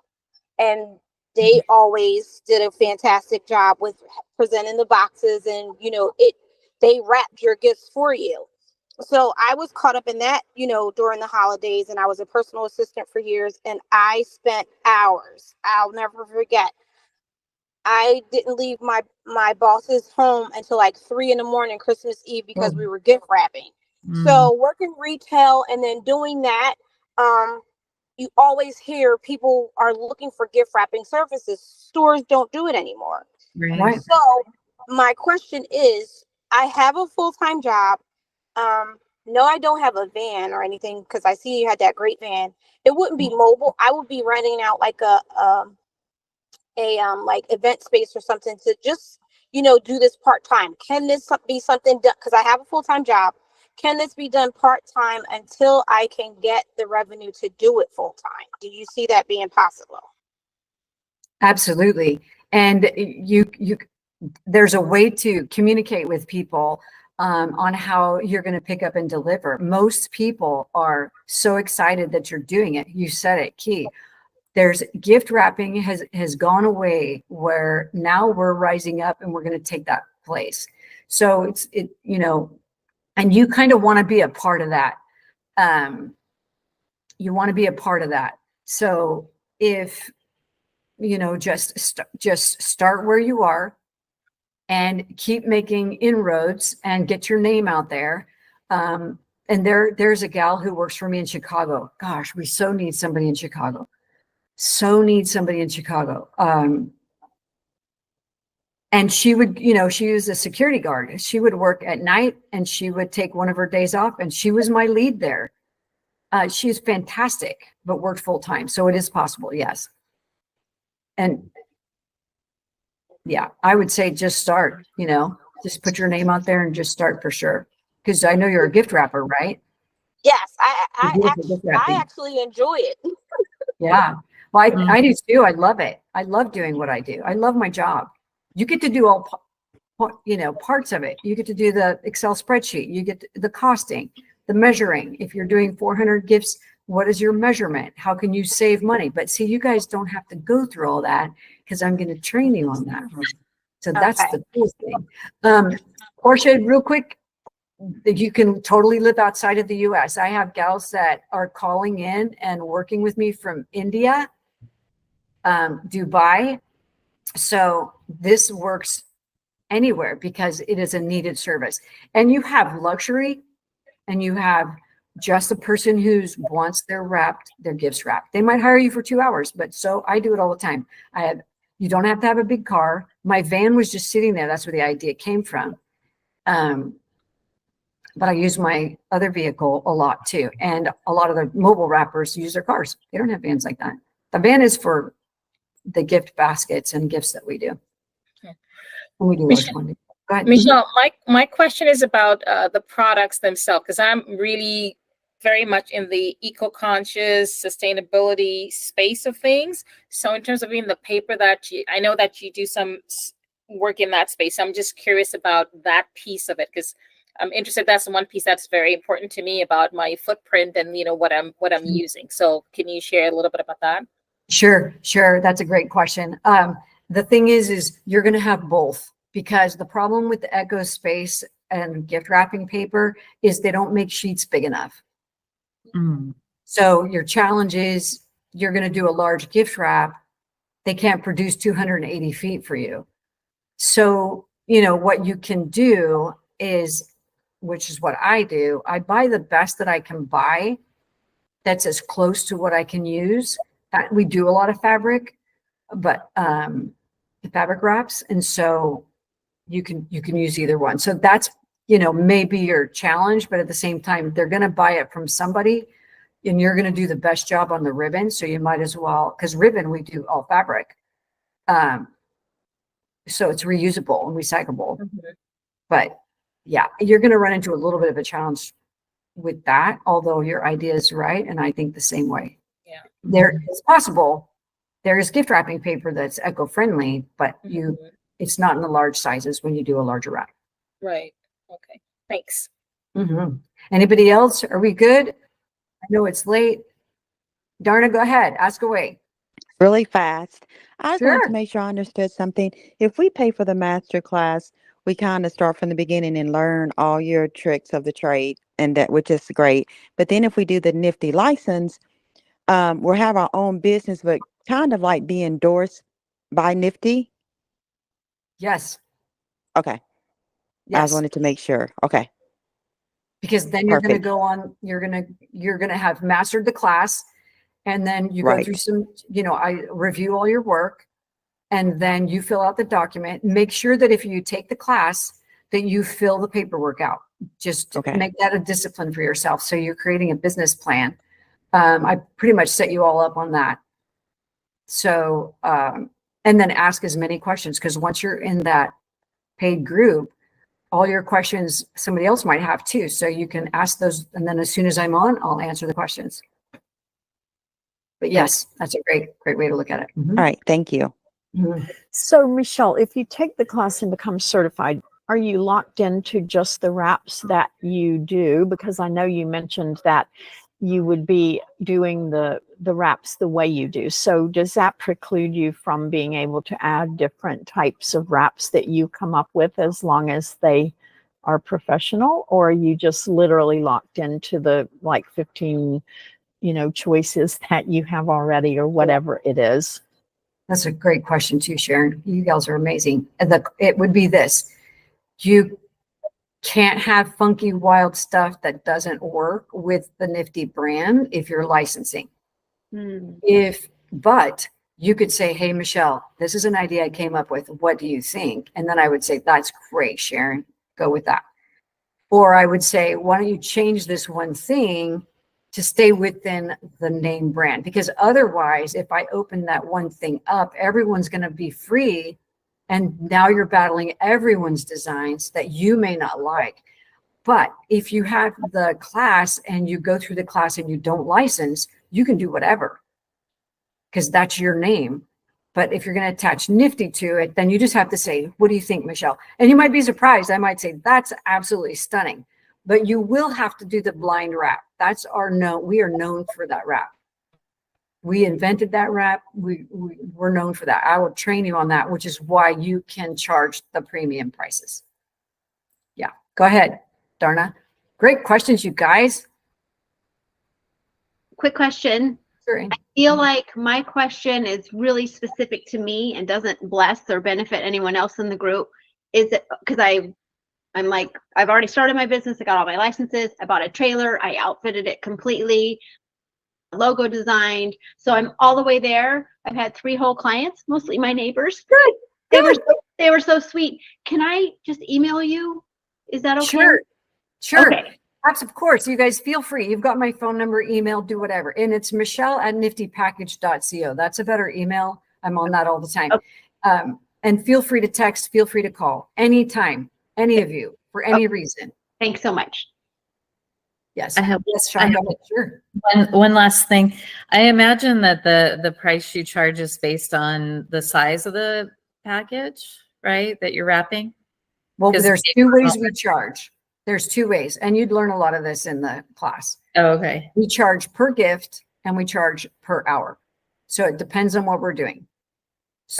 and they always did a fantastic job with presenting the boxes, and they wrapped your gifts for you. So I was caught up in that, during the holidays, and I was a personal assistant for years, and I spent hours. I'll never forget. I didn't leave my boss's home until like 3 a.m. Christmas Eve because we were gift wrapping. So working retail and then doing that, you always hear people are looking for gift wrapping services. Stores don't do it anymore. Right. So my question is, I have a full-time job. No, I don't have a van or anything because I see you had that great van. It wouldn't be mobile. I would be renting out like a event space or something to just, do this part-time. Can this be something done? Because I have a full-time job. Can this be done part-time until I can get the revenue to do it full-time? Do you see that being possible? Absolutely. And there's a way to communicate with people on how you're going to pick up and deliver. Most people are so excited that you're doing it. You said it, Key. There's gift wrapping has gone away, where now we're rising up and we're going to take that place. So and you kind of want to be a part of that. You want to be a part of that. So if, just start where you are and keep making inroads and get your name out there. And there's a gal who works for me in Chicago. Gosh, we so need somebody in Chicago. And she would, she was a security guard. She would work at night and she would take one of her days off, and she was my lead there. She's fantastic, but worked full time. So it is possible. Yes. And yeah, I would say just start, just put your name out there and just start for sure. Because I know you're a gift wrapper, right? Yes, I actually enjoy it. Yeah. Well, I do too. I love it. I love doing what I do. I love my job. You get to do parts of it. You get to do the Excel spreadsheet. You get the costing, the measuring. If you're doing 400 gifts, what is your measurement? How can you save money? But see, you guys don't have to go through all that because I'm going to train you on that. So that's the cool thing. Portia, real quick, you can totally live outside of the US. I have gals that are calling in and working with me from India, Dubai. So this works anywhere because it is a needed service. And you have luxury and you have just the person who wants their gifts wrapped. They might hire you for 2 hours, but so I do it all the time. You don't have to have a big car. My van was just sitting there. That's where the idea came from. But I use my other vehicle a lot too. And a lot of the mobile wrappers use their cars. They don't have vans like that. The van is for the gift baskets and gifts that we do. Okay. And we do large quantity. Go ahead. Michelle, my question is about the products themselves, because I'm really very much in the eco-conscious sustainability space of things. So in terms of even the paper I know that you do some work in that space. I'm just curious about that piece of it, because I'm interested. That's one piece that's very important to me about my footprint and what I'm using. So can you share a little bit about that? Sure. That's a great question. The thing is you're going to have both, because the problem with the Eco Space and gift wrapping paper is they don't make sheets big enough. So your challenge is you're going to do a large gift wrap. They can't produce 280 feet for you. So, what you can do is, which is what I do, I buy the best that I can buy that's as close to what I can use. We do a lot of fabric, but the fabric wraps. And so you can use either one. So that's, maybe your challenge, but at the same time, they're going to buy it from somebody and you're going to do the best job on the ribbon. So you might as well, because ribbon, we do all fabric. So it's reusable and recyclable. But yeah, you're going to run into a little bit of a challenge with that, although your idea is right. And I think the same way. Yeah. There is possible. There is gift wrapping paper that's eco-friendly, but it's not in the large sizes when you do a larger wrap. Right. Okay. Thanks. Anybody else? Are we good? I know it's late. Darna, go ahead. Ask away. Really fast. I just wanted Sure. to make sure I understood something. If we pay for the master class, we kind of start from the beginning and learn all your tricks of the trade, and that, which is great. But then if we do the Nifty license, we'll have our own business, but kind of like be endorsed by Nifty. Yes. Okay. I just wanted to make sure. Okay. Because then you're going to Perfect. go on, you're going to have mastered the class, and then you go Right. through some, I review all your work, and then you fill out the document. Make sure that if you take the class that you fill the paperwork out. Just Okay. make that a discipline for yourself. So you're creating a business plan. I pretty much set you all up on that. So, and then ask as many questions, because once you're in that paid group, all your questions somebody else might have too. So you can ask those. And then as soon as I'm on, I'll answer the questions. But yes, that's a great way to look at it. All right. Thank you. So Michelle, if you take the class and become certified, are you locked into just the wraps that you do? Because I know you mentioned that you would be doing the wraps the way you do. So does that preclude you from being able to add different types of wraps that you come up with as long as they are professional? Or are you just literally locked into the 15, choices that you have already, or whatever it is? That's a great question too, Sharon. You guys are amazing. And it would be this: you can't have funky, wild stuff that doesn't work with the Nifty brand if you're licensing. But you could say, hey, Michelle, this is an idea I came up with. What do you think? And then I would say, that's great, Sharon. Go with that. Or I would say, why don't you change this one thing to stay within the name brand? Because otherwise, if I open that one thing up, everyone's going to be free. And now you're battling everyone's designs that you may not like. But if you have the class and you go through the class and you don't license, you can do whatever, because that's your name. But if you're going to attach Nifty to it, then you just have to say, what do you think, Michelle? And you might be surprised. I might say, that's absolutely stunning. But you will have to do the blind wrap. That's our we are known for that wrap. We invented that wrap. We're known for that. I will train you on that, which is why you can charge the premium prices. Yeah, go ahead, Darna. Great questions, you guys. Quick question. Sure. I feel like my question is really specific to me and doesn't bless or benefit anyone else in the group. Is it because I'm like, I've already started my business. I got all my licenses. I bought a trailer. I outfitted it completely, logo designed. So I'm all the way there. I've had 3 whole clients, mostly my neighbors. Good. They were so sweet. Can I just email you? Is that okay? Sure. Okay. Of course. You guys feel free. You've got my phone number, email, do whatever. And it's michelle@niftypackage.co. That's a better email. I'm on that all the time. Okay. And feel free to text, feel free to call anytime, any of you, for any reason. Thanks so much. Yes. I have, yes, Sean, go ahead. Sure. One last thing. I imagine that the price you charge is based on the size of the package, right? That you're wrapping. Well, there's 2 ways we charge. There's 2 ways, and you'd learn a lot of this in the class. Oh, okay. We charge per gift and we charge per hour. So it depends on what we're doing.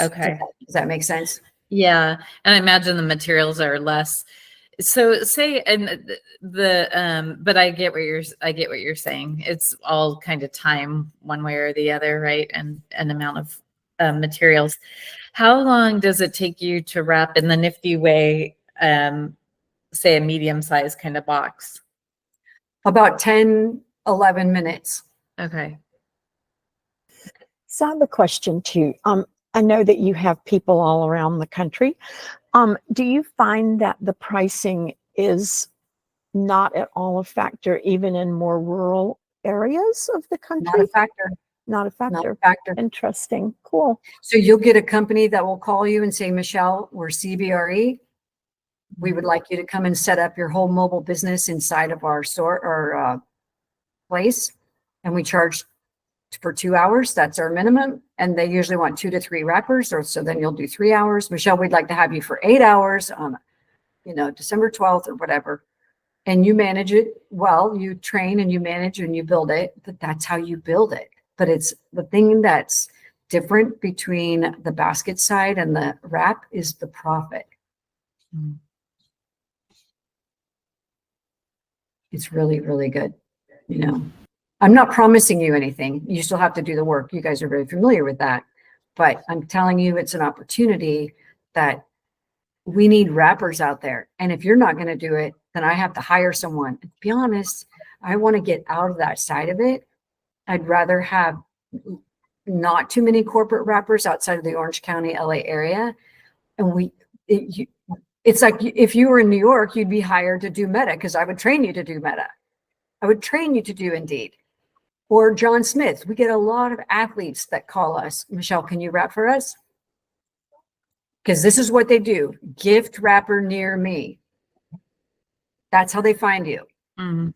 Okay. Does that make sense? Yeah. And I imagine the materials are less. So say, and but I get what you're saying. It's all kind of time one way or the other, right? And an amount of materials. How long does it take you to wrap in the Nifty way? Say a medium-sized kind of box? About 10, 11 minutes. Okay. So I have a question too. I know that you have people all around the country. Do you find that the pricing is not at all a factor, even in more rural areas of the country? Not a factor. Not a factor. Not a factor. Interesting. Cool. So you'll get a company that will call you and say, Michelle, we're CBRE. We would like you to come and set up your whole mobile business inside of our store or place. And we charge for 2 hours. That's our minimum. And they usually want 2 to 3 wrappers. So then you'll do 3 hours. Michelle, we'd like to have you for 8 hours on, December 12th or whatever. And you manage it well. You train and you manage and you build it. But that's how you build it. But it's the thing that's different between the basket side and the wrap is the profit. Mm. It's really, really good. I'm not promising you anything. You still have to do the work. You guys are very familiar with that. But I'm telling you, it's an opportunity that we need wrappers out there. And if you're not going to do it, then I have to hire someone. To be honest, I want to get out of that side of it. I'd rather have not too many corporate wrappers outside of the Orange County, LA area. And it's like if you were in New York, you'd be hired to do Meta because I would train you to do Meta. I would train you to do Indeed. Or John Smith. We get a lot of athletes that call us, Michelle, can you wrap for us? Because this is what they do. Gift wrapper near me. That's how they find you. Mm-hmm.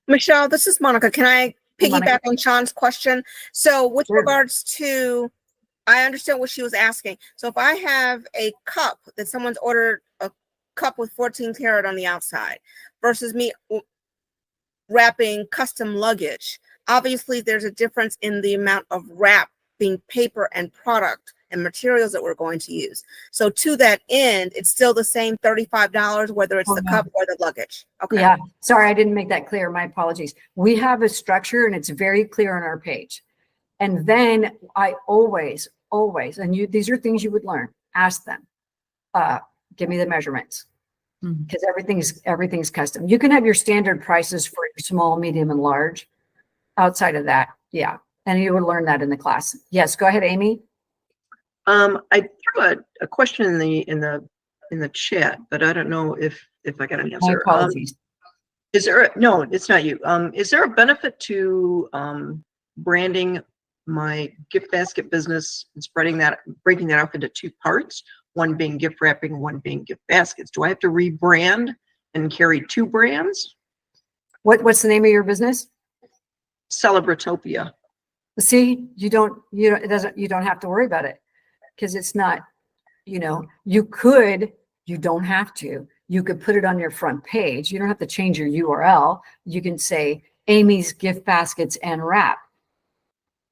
Michelle, this is Monica. Can I piggyback on Sean's question? So with regards to, I understand what she was asking. So if I have a cup that someone's ordered, a cup with 14 karat on the outside versus me wrapping custom luggage, obviously there's a difference in the amount of wrap being paper and product and materials that we're going to use. So to that end, it's still the same $35, whether it's the cup or the luggage. Okay. Yeah. Sorry, I didn't make that clear. My apologies. We have a structure and it's very clear on our page. And then I always, and these are things you would learn, ask them, give me the measurements. Because everything's custom. You can have your standard prices for small, medium, and large. Outside of that, yeah, and you would learn that in the class. Yes, go ahead, Amy. I threw a question in the chat, but I don't know if I got an answer. My apologies. No, it's not you. Is there a benefit to branding my gift basket business and breaking that up into 2 parts? One being gift wrapping, one being gift baskets. Do I have to rebrand and carry 2 brands? What's the name of your business? Celebratopia. See, you don't, it doesn't, you don't have to worry about it because it's not, you don't have to. You could put it on your front page. You don't have to change your URL. You can say Amy's gift baskets and wrap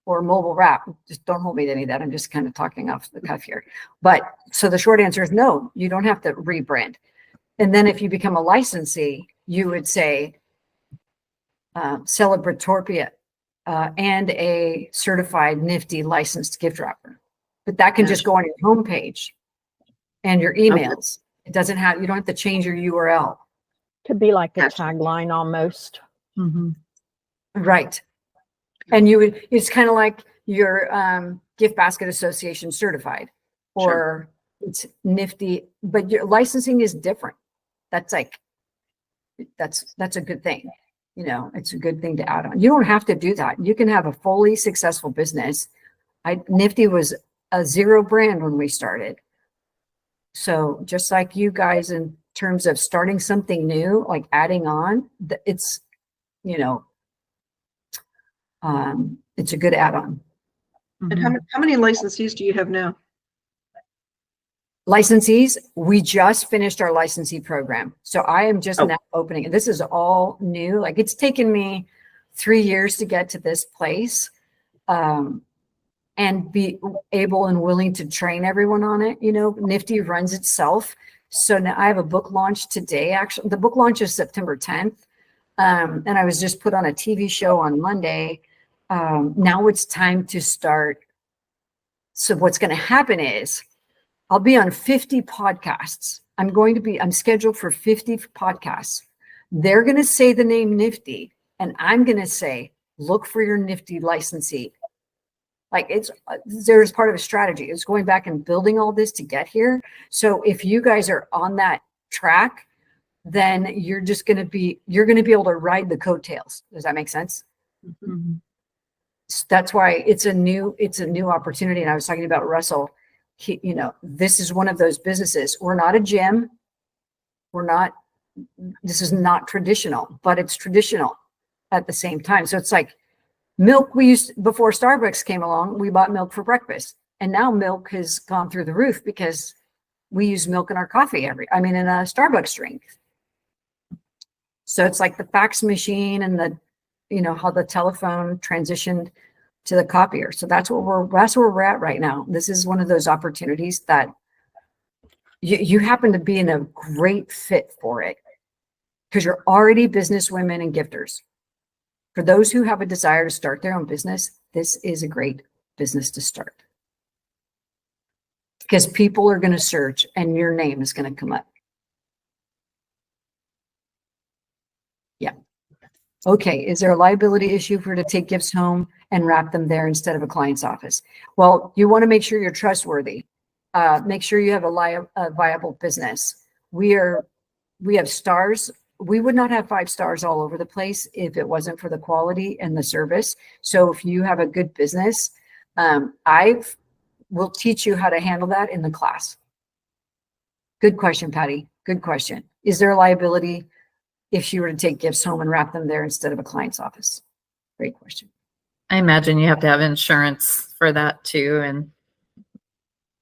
or mobile wrap. Just don't hold me to any of that. I'm just kind of talking off the cuff here. But so the short answer is no, you don't have to rebrand. And then if you become a licensee, you would say Celebratorpia and a certified Nifty licensed gift wrapper. But that can just go on your homepage and your emails. It doesn't have, you don't have to change your URL. Could be like a tagline almost. Right. And you would, it's kind of like your gift basket association certified or it's Nifty, but your licensing is different. That's like, that's a good thing. It's a good thing to add on. You don't have to do that. You can have a fully successful business. Nifty was a 0 brand when we started. So just like you guys, in terms of starting something new, like adding on, it's, it's a good add-on. And how many licensees do you have now? Licensees, we just finished our licensee program. So I am just now opening it. This is all new. Like it's taken me 3 years to get to this place and be able and willing to train everyone on it. Nifty runs itself. So now I have a book launch today. Actually, the book launch is September 10th. And I was just put on a TV show on Monday. Now it's time to start. So what's going to happen is I'll be on 50 podcasts. I'm scheduled for 50 podcasts. They're going to say the name Nifty and I'm going to say, look for your Nifty licensee. Like there's part of a strategy. It's going back and building all this to get here. So if you guys are on that track, then you're going to be able to ride the coattails. Does that make sense? That's why it's a new opportunity. And I was talking about Russell. This is one of those businesses. We're not a gym. This is not traditional, but it's traditional at the same time. So it's like milk before Starbucks came along, we bought milk for breakfast. And now milk has gone through the roof because we use milk in our coffee in a Starbucks drink. So it's like the fax machine and how the telephone transitioned to the copier. So that's where we're at right now. This is one of those opportunities that you happen to be in a great fit for it because you're already business women and gifters. For those who have a desire to start their own business, this is a great business to start because people are going to search and your name is going to come up. Yeah. Okay. Is there a liability issue for to take gifts home and wrap them there instead of a client's office? Well, you want to make sure you're trustworthy. Make sure you have a viable business. We have stars. We would not have 5 stars all over the place if it wasn't for the quality and the service. So if you have a good business, I will teach you how to handle that in the class. Good question, Patty. Good question. Is there a liability if she were to take gifts home and wrap them there instead of a client's office? Great question. I imagine you have to have insurance for that too. And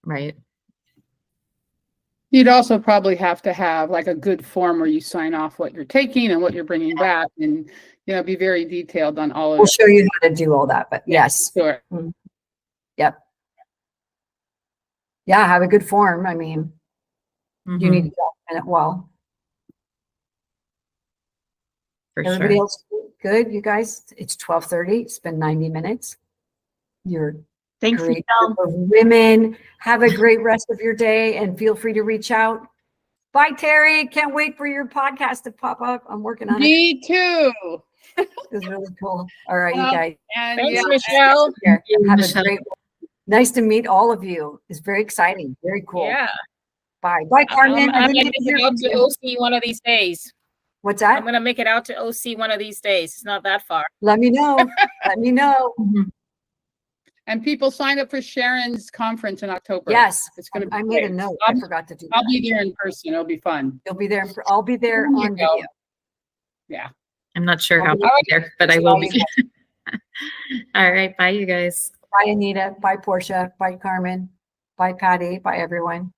right. You'd also probably have to have like a good form where you sign off what you're taking and what you're bringing back and, be very detailed on all of it. We'll show you how to do all that, but yes. Sure. Yep. Yeah, have a good form. You need to document it well. For Everybody sure. else good? You guys, it's 12:30. It's been 90 minutes. You're Thanks, great Michelle. group of women. Have a great rest of your day and feel free to reach out. Bye, Terry. Can't wait for your podcast to pop up. I'm working on it. Me too. It's really cool. All right, you guys. Thanks, Michelle. Have a great one. Nice to meet all of you. It's very exciting. Very cool. Yeah. Bye. Bye, Carmen. I'm going to make it out to OC one of these days. What's that? I'm going to make it out to OC one of these days. It's not that far. Let me know. Let me know. And people sign up for Sharon's conference in October. Yes. It's going to be I made a great. note. I forgot to do that. I'll be there in person. It'll be fun. You'll be there. I'll be there There you on go. video. Yeah. I'm not sure how I'll I'll be be there, but I will be. All right. Bye, you guys. Bye, Anita. Bye, Portia. Bye, Carmen. Bye, Patty. Bye, everyone.